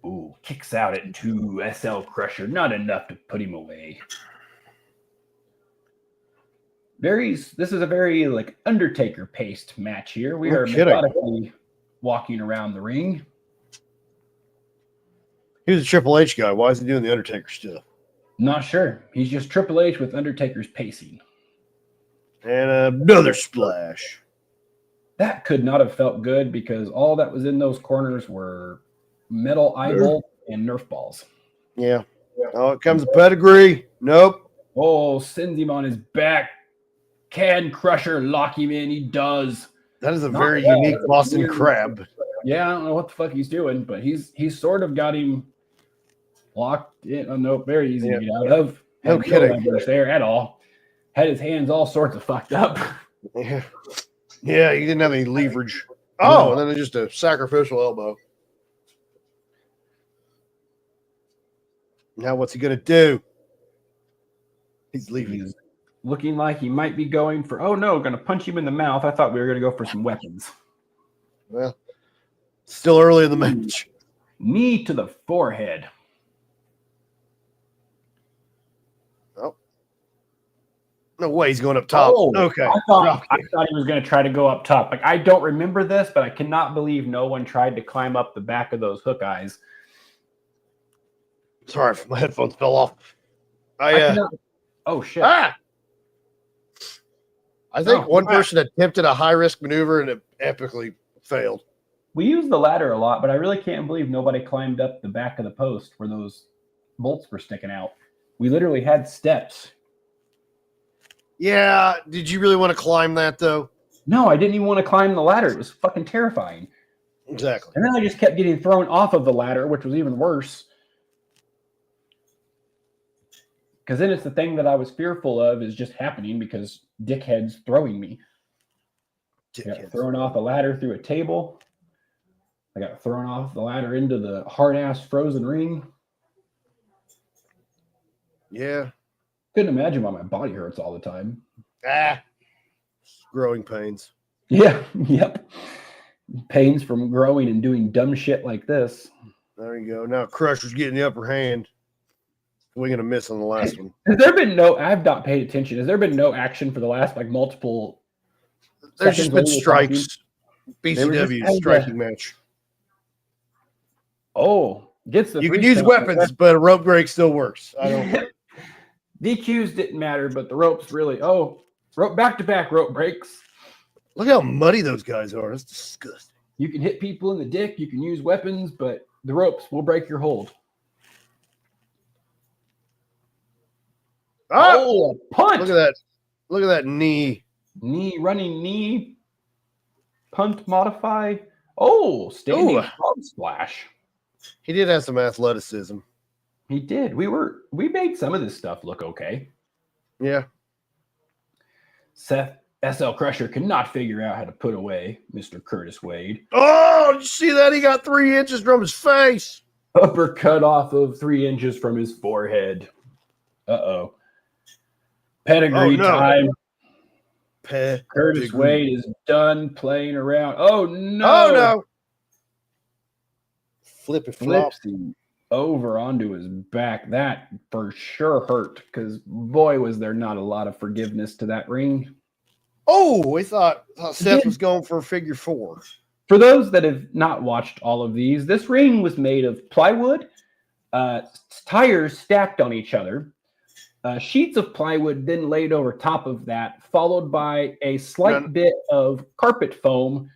Ooh, kicks out at 2 SL Crusher. Not enough to put him away. This is a very like Undertaker paced match here. We are methodically walking around the ring. He was a Triple H guy. Why is he doing the Undertaker stuff? Not sure. He's just Triple H with Undertaker's pacing. And another splash. That could not have felt good because all that was in those corners were metal eyeball and Nerf balls. Yeah. Oh, it comes a pedigree. Nope. Oh, sends him on his back. Can Crusher lock him in? He does. That is a very unique Boston Crab. Yeah, I don't know what the fuck he's doing, but he's sort of got him locked in. Oh, no, very easy to get out of. No kidding. There at all. Had his hands all sorts of fucked up. Yeah, he didn't have any leverage. Oh, and then just a sacrificial elbow. Now what's he going to do? He's leaving. He's looking like he might be going for, oh no, going to punch him in the mouth. I thought we were going to go for some weapons. Well, still early in the match. Knee to the forehead. Oh. No way he's going up top. Oh, okay. I thought he was going to try to go up top. Like, I don't remember this, but I cannot believe no one tried to climb up the back of those hook eyes. Sorry, my headphones fell off. Oh, shit. I think one person attempted a high-risk maneuver and it epically failed. We use the ladder a lot, but I really can't believe nobody climbed up the back of the post where those bolts were sticking out. We literally had steps. Yeah. Did you really want to climb that, though? No, I didn't even want to climb the ladder. It was fucking terrifying. Exactly. And then I just kept getting thrown off of the ladder, which was even worse. Because then it's the thing that I was fearful of is just happening because dickhead's throwing me. I got thrown off a ladder through a table. I got thrown off the ladder into the hard-ass frozen ring. Yeah. Couldn't imagine why my body hurts all the time. Growing pains. Yeah, yep. Pains from growing and doing dumb shit like this. There you go. Now Crusher's getting the upper hand. We're going to miss on the last one. Has there been no, I've not paid attention. Has there been no action for the last multiple? There's just been strikes. BCW striking match. Oh, gets the. You can use weapons, but a rope break still works. I don't. DQs didn't matter, but the ropes really. Rope back-to-back rope breaks. Look how muddy those guys are. That's disgusting. You can hit people in the dick. You can use weapons, but the ropes will break your hold. Oh, a punt! Look at that! Look at that knee. Running knee. Punt modify. Oh, standing frog splash. He did have some athleticism. He did. We made some of this stuff look okay. Yeah. Seth SL Crusher could not figure out how to put away Mr. Curtis Wade. Oh, did you see that? He got 3 inches from his face. Uppercut off of 3 inches from his forehead. Uh-oh. Pedigree time. Curtis Wade is done playing around. Oh, no. Oh, no. Flips him over onto his back. That for sure hurt because, boy, was there not a lot of forgiveness to that ring. Oh, we thought Seth was going for a figure 4. For those that have not watched all of these, this ring was made of plywood, tires stacked on each other, sheets of plywood then laid over top of that, followed by a slight bit of carpet foam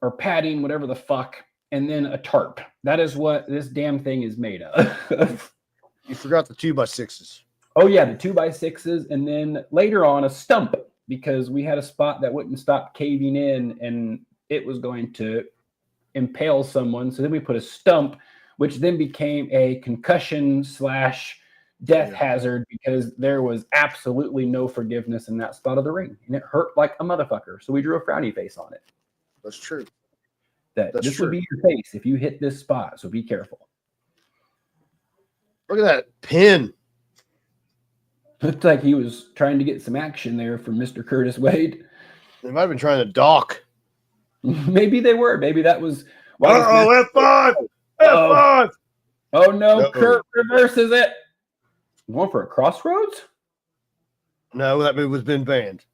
or padding, whatever the fuck, and then a tarp. That is what this damn thing is made of. You forgot the 2x6s. Oh, yeah, the 2x6s, and then later on a stump because we had a spot that wouldn't stop caving in and it was going to impale someone. So then we put a stump, which then became a concussion / death hazard because there was absolutely no forgiveness in that spot of the ring. And it hurt like a motherfucker. So we drew a frowny face on it. That's true. This would be your face if you hit this spot. So be careful. Look at that pin. Looked like he was trying to get some action there from Mr. Curtis Wade. They might have been trying to dock. Maybe they were. Maybe that was. F5! F5! Oh, no. Kurt reverses it. Going for a crossroads? No, that move was been banned.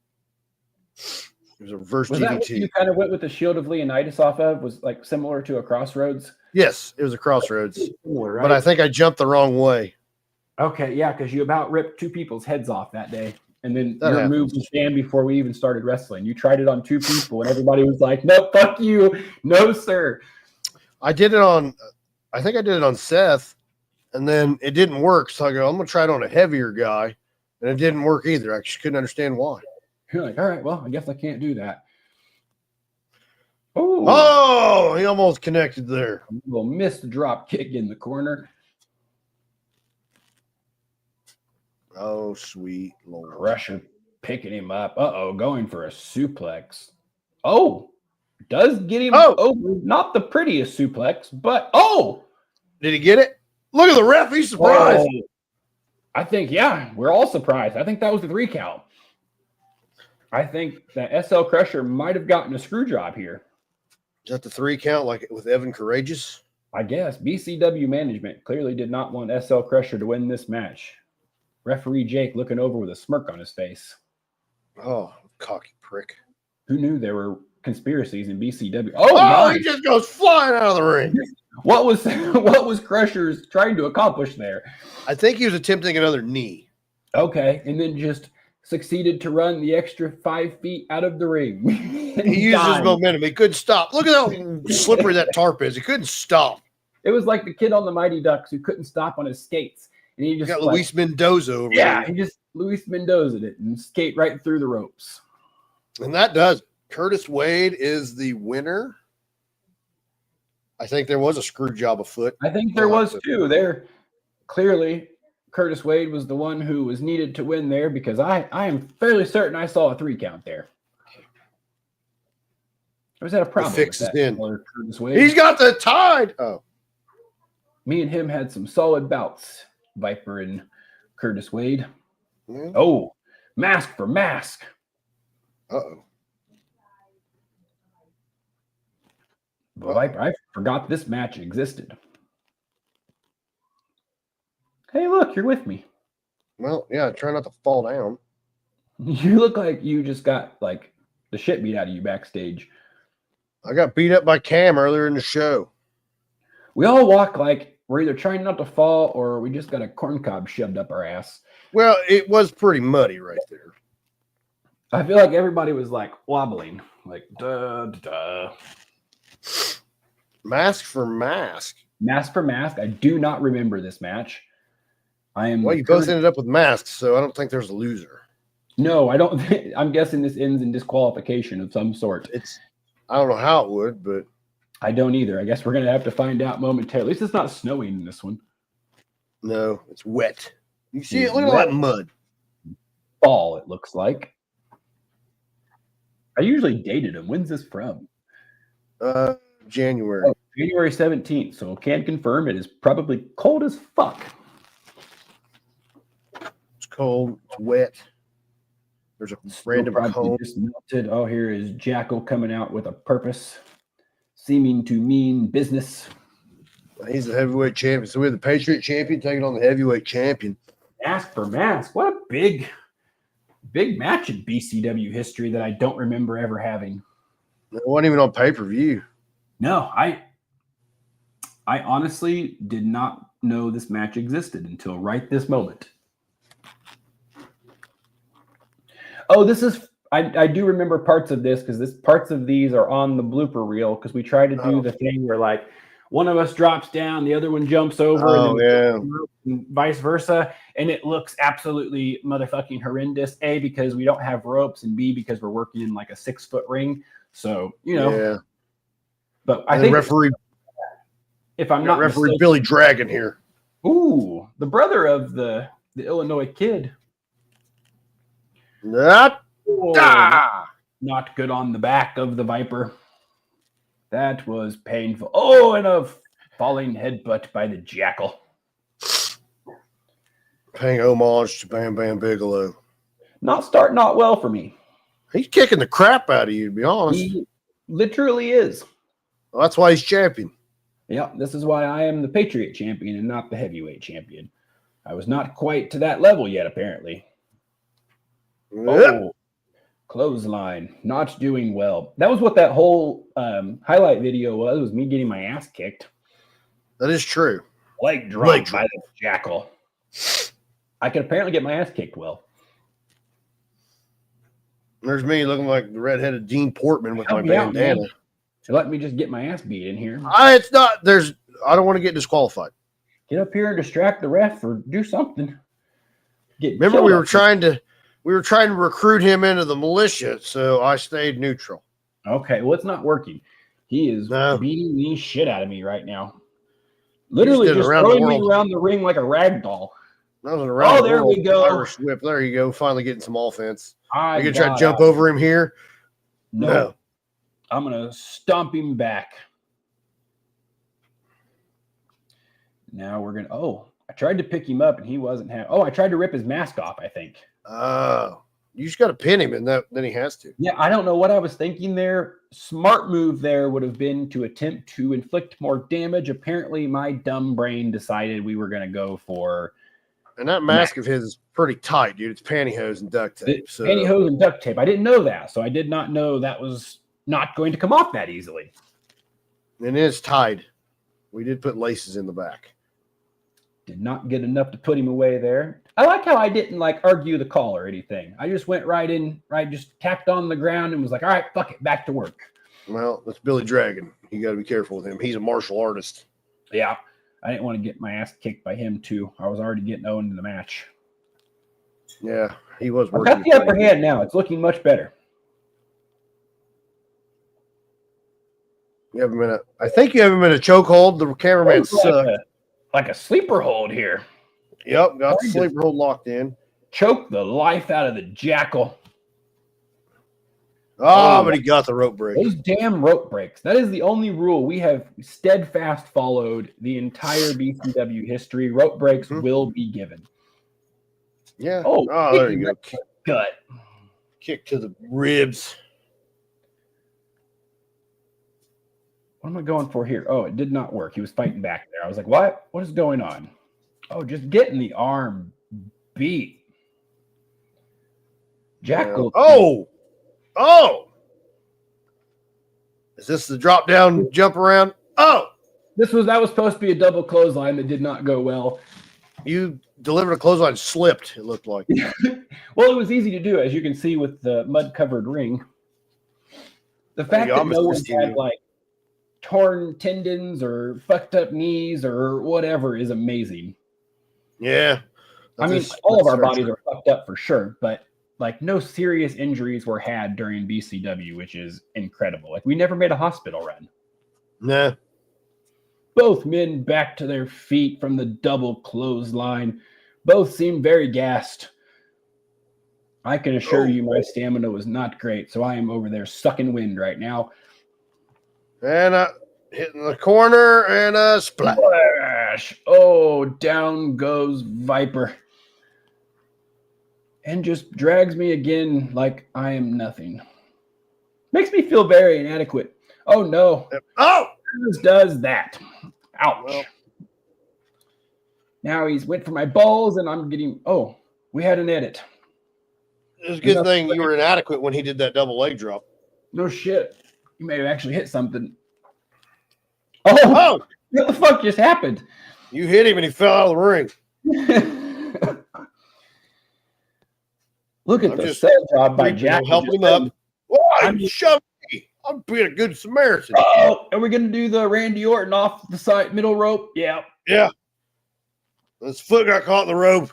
It was a reverse was DDT. That what you kind of went with the Shield of Leonidas off of? Was like similar to a crossroads? Yes, it was a crossroads. Similar, right? But I think I jumped the wrong way. Okay, yeah, because you about ripped 2 people's heads off that day. And then That your happens. move was jammed before we even started wrestling. You tried it on 2 people, and everybody was like, no, fuck you. No, sir. I think I did it on Seth, and then it didn't work. So I go, I'm going to try it on a heavier guy. And it didn't work either. I just couldn't understand why. You're like, all right, well, I guess I can't do that. Ooh. Oh, he almost connected there. A little missed drop kick in the corner. Oh, sweet Lord. Crusher picking him up. Uh-oh, going for a suplex. Oh, Does get him over. Not the prettiest suplex, but did he get it? Look at the ref. He's surprised. I think, yeah, we're all surprised. I think that was the 3 count. I think that SL Crusher might have gotten a screw job here. Is that the 3 count like with Evan Courageous? I guess. BCW management clearly did not want SL Crusher to win this match. Referee Jake looking over with a smirk on his face. Oh, cocky prick. Who knew there were conspiracies in BCW? He just goes flying out of the ring. What was Crusher's trying to accomplish there? I think he was attempting another knee. Okay, and then just succeeded to run the extra 5 feet out of the ring. He used his momentum. He couldn't stop. Look at how slippery that tarp is. He couldn't stop. It was like the kid on the Mighty Ducks who couldn't stop on his skates. And he just got Luis Mendoza over there. Yeah, he just Luis Mendoza it and skate right through the ropes. And that does. Curtis Wade is the winner. I think there was a screw job afoot. I think there was too. There clearly Curtis Wade was the one who was needed to win there because I am fairly certain I saw a 3 count there. Or was that a problem? Fix is in. Curtis Wade? He's got the tide. Oh. Me and him had some solid bouts, Viper and Curtis Wade. Mm-hmm. Oh, mask for mask. Uh-oh. Viper, I forgot this match existed. Hey, look, you're with me. Well, yeah, try not to fall down. You look like you just got like the shit beat out of you backstage. I got beat up by Cam earlier in the show. We all walk like we're either trying not to fall or we just got a corn cob shoved up our ass. Well, it was pretty muddy right there. I feel like everybody was like wobbling, like duh, duh. Mask for mask. Mask for mask. I do not remember this match. Well, you both ended up with masks, so I don't think there's a loser. No, I don't. I'm guessing this ends in disqualification of some sort. I don't know how it would, but I don't either. I guess we're gonna have to find out momentarily. At least it's not snowing in this one. No, it's wet. You see it? Look at all that mud. Fall, it looks like. I usually dated him. When's this from? January. Oh, January 17th. So can confirm it is probably cold as fuck. It's cold. It's wet. There's a random cone. Just melted. Oh, here is Jackal coming out with a purpose, seeming to mean business. He's the heavyweight champion. So we have the Patriot champion taking on the heavyweight champion. Mask for mask. What a big match in BCW history that I don't remember ever having. It wasn't even on pay-per-view. No, I honestly did not know this match existed until right this moment. Oh, this is I do remember parts of this because parts of these are on the blooper reel because we tried to do the thing where like one of us drops down, the other one jumps over, and vice versa, and it looks absolutely motherfucking horrendous. A, because we don't have ropes, and B, because we're working in like a 6-foot ring. So Yeah. But I think referee. If I'm not referee mistaken, Billy Dragon here. Ooh, the brother of the Illinois kid. Not good on the back of the Viper. That was painful. Oh, and a falling headbutt by the Jackal. Paying homage to Bam Bam Bigelow. Not starting out well for me. He's kicking the crap out of you, to be honest. He literally is. Well, that's why he's champion. Yeah, this is why I am the Patriot champion and not the heavyweight champion. I was not quite to that level yet, apparently. Yep. Oh, clothesline, not doing well. That was what that whole highlight video was me getting my ass kicked. That is true. Leg drop by the Jackal. I could apparently get my ass kicked well. There's me looking like the redheaded Dean Portman with my bandana. Let me just get my ass beat in here. It's not. I don't want to get disqualified. Get up here and distract the ref or do something. Remember, we were trying to recruit him into the militia, so I stayed neutral. Okay, well, it's not working. He is beating the shit out of me right now. Literally just throwing me around the ring like a rag doll. There we go. Irish whip. There you go. Finally getting some offense. You gonna try to jump it. over him here? No. I'm going to stomp him back. Now we're going to, I tried to pick him up and he wasn't I tried to rip his mask off, I think. Oh, you just got to pin him and then he has to. Yeah, I don't know what I was thinking there. Smart move there would have been to attempt to inflict more damage. Apparently, my dumb brain decided we were going to go for... And that mask of his is pretty tight, dude. It's pantyhose and duct tape. Pantyhose and duct tape. I didn't know that, so I did not know that was not going to come off that easily. And it is tied. We did put laces in the back. Did not get enough to put him away there. I like how I didn't argue the call or anything. I just went right in, just tapped on the ground and was like, all right, fuck it, back to work. Well, that's Billy Dragon. You got to be careful with him. He's a martial artist. Yeah. I didn't want to get my ass kicked by him too. I was already getting owned in the match. Yeah, he was working. I've got the upper hand now. It's looking much better. You have him in I think you have him in a chokehold. The cameraman sucked. Like a sleeper hold here. Yep, got the sleeper hold locked in. Choke the life out of the jackal. Oh, but he got the rope break. Those damn rope breaks. That is the only rule we have steadfast followed the entire BCW history. Rope breaks will be given. Yeah. Oh, there you go. Gut. Kick to the ribs. What am I going for here? Oh, it did not work. He was fighting back there. I was like, what? What is going on? Oh, just getting the arm beat. Jackal. Oh! Is this the drop down jump around? Oh! That was supposed to be a double clothesline that did not go well. You delivered a clothesline, slipped, it looked like. Well, it was easy to do, as you can see with the mud-covered ring. The fact that no one had torn tendons or fucked up knees or whatever is amazing. Yeah. I mean, all of our bodies are fucked up for sure, but no serious injuries were had during BCW, which is incredible. We never made a hospital run. Nah. Both men back to their feet from the double clothesline. Both seemed very gassed. I can assure you my stamina was not great, so I am over there sucking wind right now. And hitting the corner and a splash. Oh, down goes Viper. And just drags me again like I am nothing. Makes me feel very inadequate. Oh, no. Oh! Does that. Ouch. Well. Now he's went for my balls and I'm getting... Oh, we had an edit. It's a good thing you were inadequate when he did that double leg drop. No shit. You may have actually hit something. Oh! What the fuck just happened? You hit him and he fell out of the ring. Look at the set job by Jack. Helping him up. Why? Shove me. I'm being a good Samaritan. Oh, are we going to do the Randy Orton off the side middle rope? Yeah. Yeah. His foot got caught in the rope.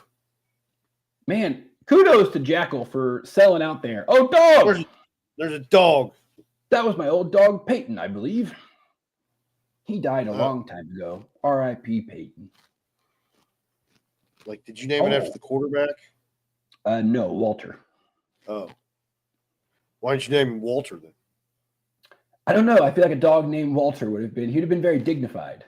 Man, kudos to Jackal for selling out there. Oh, dog. There's a dog. That was my old dog, Peyton, I believe. He died a long time ago. R.I.P. Peyton. Did you name it after the quarterback? No, Walter. Oh. Why didn't you name him Walter then? I don't know. I feel like a dog named Walter would have been. He'd have been very dignified.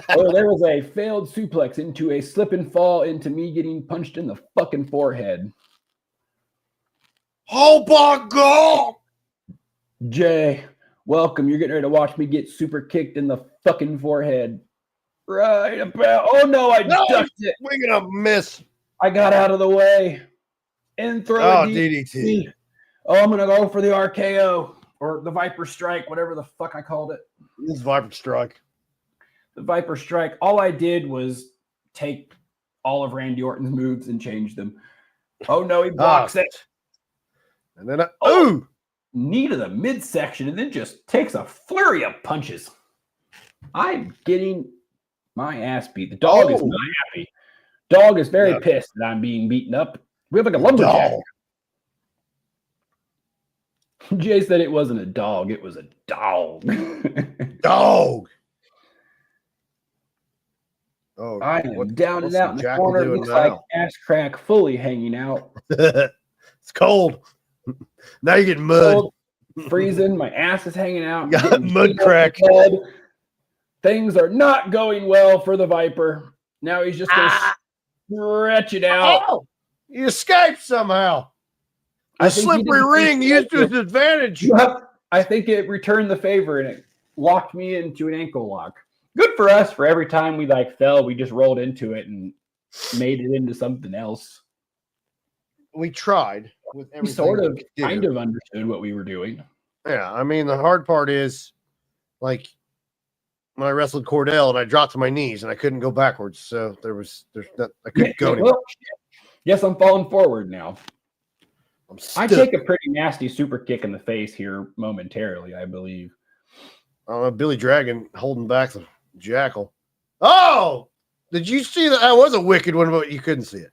Oh, there was a failed suplex into a slip and fall into me getting punched in the fucking forehead. Oh my God! Jay, welcome. You're getting ready to watch me get super kicked in the fucking forehead. Right about. Oh no, I ducked it. We're gonna miss. I got out of the way and throw a DDT. Oh, I'm gonna go for the RKO or the Viper Strike, whatever the fuck I called it. This is Viper Strike. The Viper Strike. All I did was take all of Randy Orton's moves and change them. Oh no, he blocks it. And then knee to the midsection, and then just takes a flurry of punches. I'm getting my ass beat. The dog is not happy. Dog is very pissed that I'm being beaten up. We have like a lumberjack. Jay said it wasn't a dog, it was a dog. Dog. Oh, I am down and out in the corner. Looks like ass crack fully hanging out. It's cold. Now you're getting mud. freezing. My ass is hanging out. Got mud crack. Things are not going well for the Viper. Now he's just going to stretch it out. Oh, he escaped somehow. The slippery ring used to his advantage. I think it returned the favor and it locked me into an ankle lock. Good for us. For every time we fell, we just rolled into it and made it into something else. We tried with everything. We sort of kind of understood what we were doing. Yeah, I mean the hard part is when I wrestled Cordell and I dropped to my knees and I couldn't go backwards, so I couldn't go anywhere. Well, yes, I'm falling forward now. I take a pretty nasty super kick in the face here momentarily, I believe. Billy Dragon holding back the Jackal. Oh, did you see that? That was a wicked one, but you couldn't see it.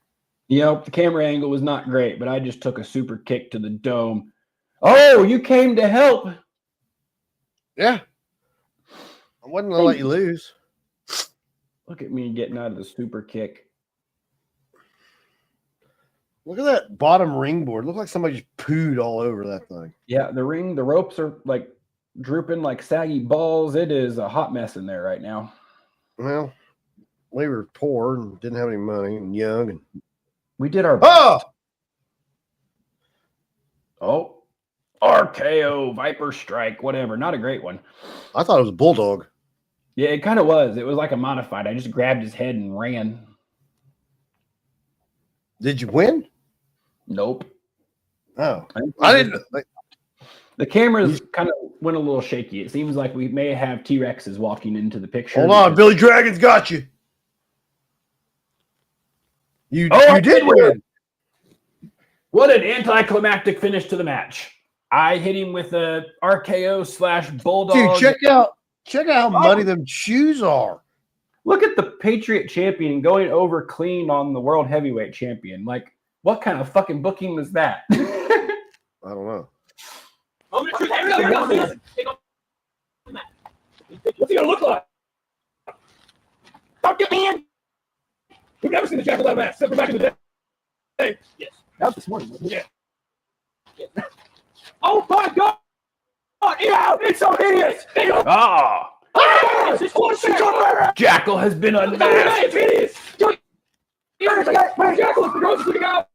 The camera angle was not great, but I just took a super kick to the dome. Oh, you came to help. Yeah. I wasn't going to let you lose. Look at me getting out of the super kick. Look at that bottom ring board. Look like somebody just pooed all over that thing. Yeah, the ropes are drooping like saggy balls. It is a hot mess in there right now. Well, we were poor and didn't have any money and young. And we did our best. Oh, RKO, Viper Strike, whatever. Not a great one. I thought it was a bulldog. Yeah, it kind of was. It was like a modified. I just grabbed his head and ran. Did you win? Nope. Oh, I didn't. The cameras kind of went a little shaky. It seems like we may have T-Rexes walking into the picture. Hold on, Billy Dragon's got you. You did win. What an anticlimactic finish to the match. I hit him with a RKO / bulldog. Dude, check out how muddy them shoes are. Look at the Patriot champion going over clean on the world heavyweight champion. What kind of fucking booking was that? I don't know. What's he gonna look like? Don't get me in. We've never seen the Jackal that match, except for back in the day. Yes. That was this morning. Yeah. Oh my God! Yeah, it's so hideous. Jackal has been unmasked. It's hideous. Jackal is the grossest looking out.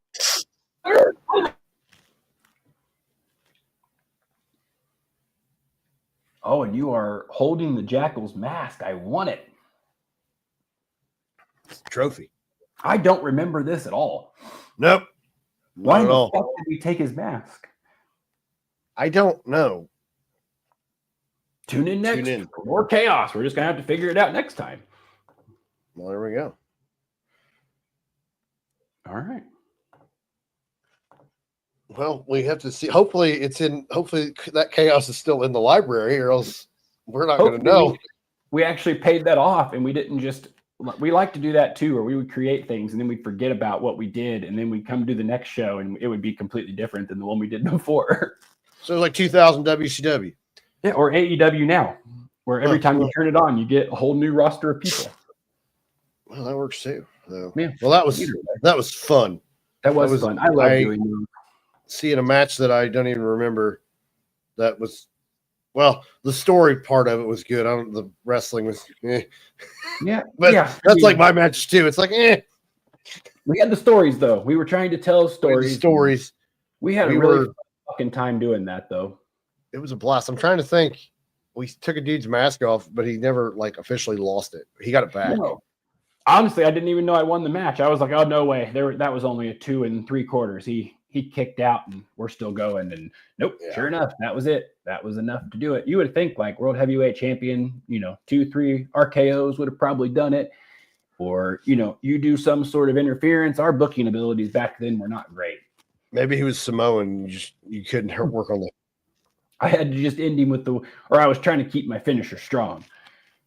Oh, and you are holding the Jackal's mask. I won it. It's a trophy. I don't remember this at all. Nope. Why the fuck did we take his mask? I don't know. Tune in next. For more chaos. We're just going to have to figure it out next time. Well, there we go. All right. Well, we have to see. Hopefully that chaos is still in the library, or else we're not going to know. We actually paid that off, and we didn't just. We like to do that too, where we would create things and then we'd forget about what we did, and then we'd come do the next show, and it would be completely different than the one we did before. So like 2000 WCW. Yeah, or AEW now, where every time you turn it on, you get a whole new roster of people. Well, that works too. So. Yeah. Well, that was fun. That was fun. I love doing that. Seeing a match that I don't even remember. That was, well, the story part of it was good. The wrestling was, yeah, but that's like my matches too. It's like, We had the stories though. We were trying to tell stories. We had a really fucking time doing that though. It was a blast. I'm trying to think. We took a dude's mask off, but he never officially lost it. He got it back. No. Honestly, I didn't even know I won the match. I was like, oh no way. That was only a 2 3/4. He kicked out and we're still going. And nope, Sure enough, that was it. That was enough to do it. You would think world heavyweight champion, 2-3 RKOs would have probably done it. Or, you do some sort of interference. Our booking abilities back then were not great. Maybe he was Samoan. You couldn't work on the. I had to just end him or I was trying to keep my finisher strong.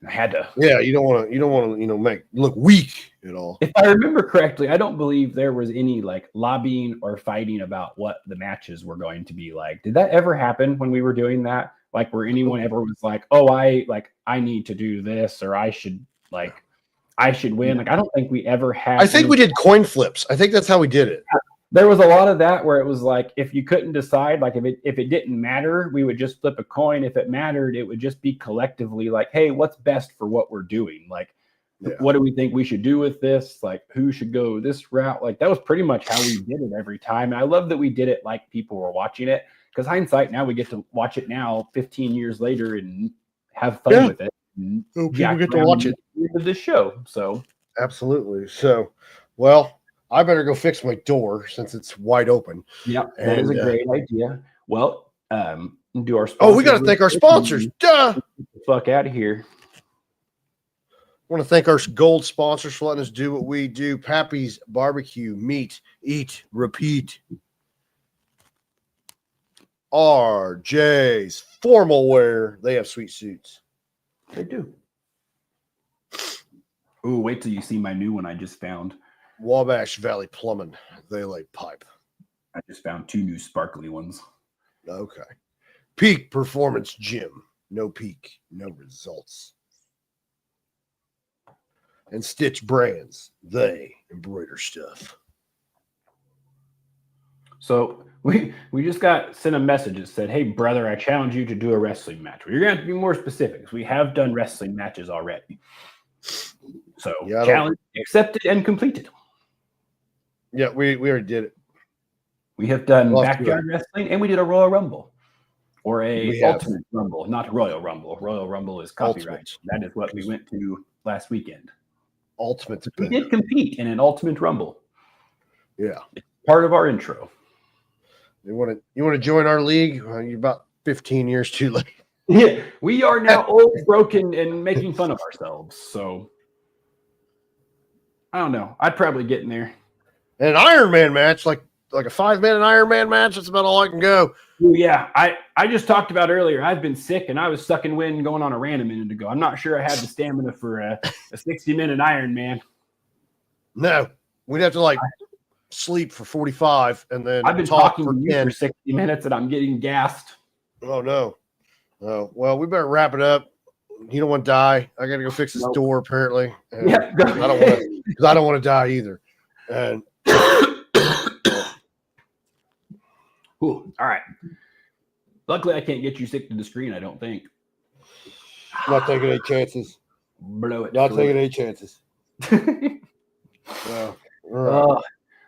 I had to. Yeah, you don't want to, make look weak at all. If I remember correctly, I don't believe there was any lobbying or fighting about what the matches were going to be like. Did that ever happen when we were doing that? Where anyone ever was like, "Oh, I need to do this," or I should win. I don't think we ever had. I think we did coin flips. I think that's how we did it. There was a lot of that where it was like, if you couldn't decide, like if it didn't matter, we would just flip a coin. If it mattered, it would just be collectively like, hey, what's best for what we're doing? Like, what do we think we should do with this? Like, who should go this route? Like, that was pretty much how we did it every time. And I love that we did it like people were watching it, because hindsight, now we get to watch it now 15 years later and have fun with it. People get to watch it with this show. So absolutely. So, well, I better go fix my door since it's wide open. Yeah, that is a great idea. Well, do our sponsors. Oh, we got to thank our sponsors. Duh. Get the fuck out of here. I want to thank our gold sponsors for letting us do what we do. Pappy's Barbecue, meet, eat, repeat. RJ's Formalwear. They have sweet suits. They do. Ooh, wait till you see my new one I just found. Wabash Valley Plumbing. They lay pipe. I just found 2 new sparkly ones. Okay. Peak Performance Gym. No peak, no results. And Stitch Brands. They embroider stuff. So we just got sent a message that said, hey, brother, I challenge you to do a wrestling match. You're going to have to be more specific, because we have done wrestling matches already. So challenge accepted and completed. Yeah, we already did it. We have done backyard wrestling, and we did a Royal Rumble, or a Ultimate Rumble, not Royal Rumble. Royal Rumble is copyright. That is what we went to last weekend. Ultimate. We did compete in an Ultimate Rumble. Yeah, it's part of our intro. You want to join our league? You're about 15 years too late. Yeah, we are now old, broken, and making fun of ourselves. So I don't know. I'd probably get in there. An Iron Man match, like a 5-minute Iron Man match. That's about all I can go. Ooh, yeah, I just talked about earlier. I've been sick and I was sucking wind going on a rant a minute ago. I'm not sure I had the stamina for a 60-minute Iron Man. No, we'd have to sleep for 45 and then I've been talk talking to you for 60 minutes and I'm getting gassed. Oh no. Oh well, we better wrap it up. You don't want to die. I got to go fix this door apparently. Yeah, I don't want to die either. And Ooh, all right. Luckily, I can't get you sick to the screen, I don't think. Not taking any chances. Blow it. Not taking any chances.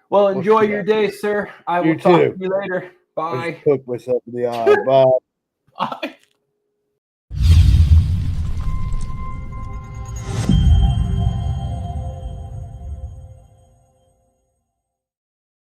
Well, enjoy your day, sir. I will talk to you later. Bye. I just poked myself in the eye. Bye. Bye.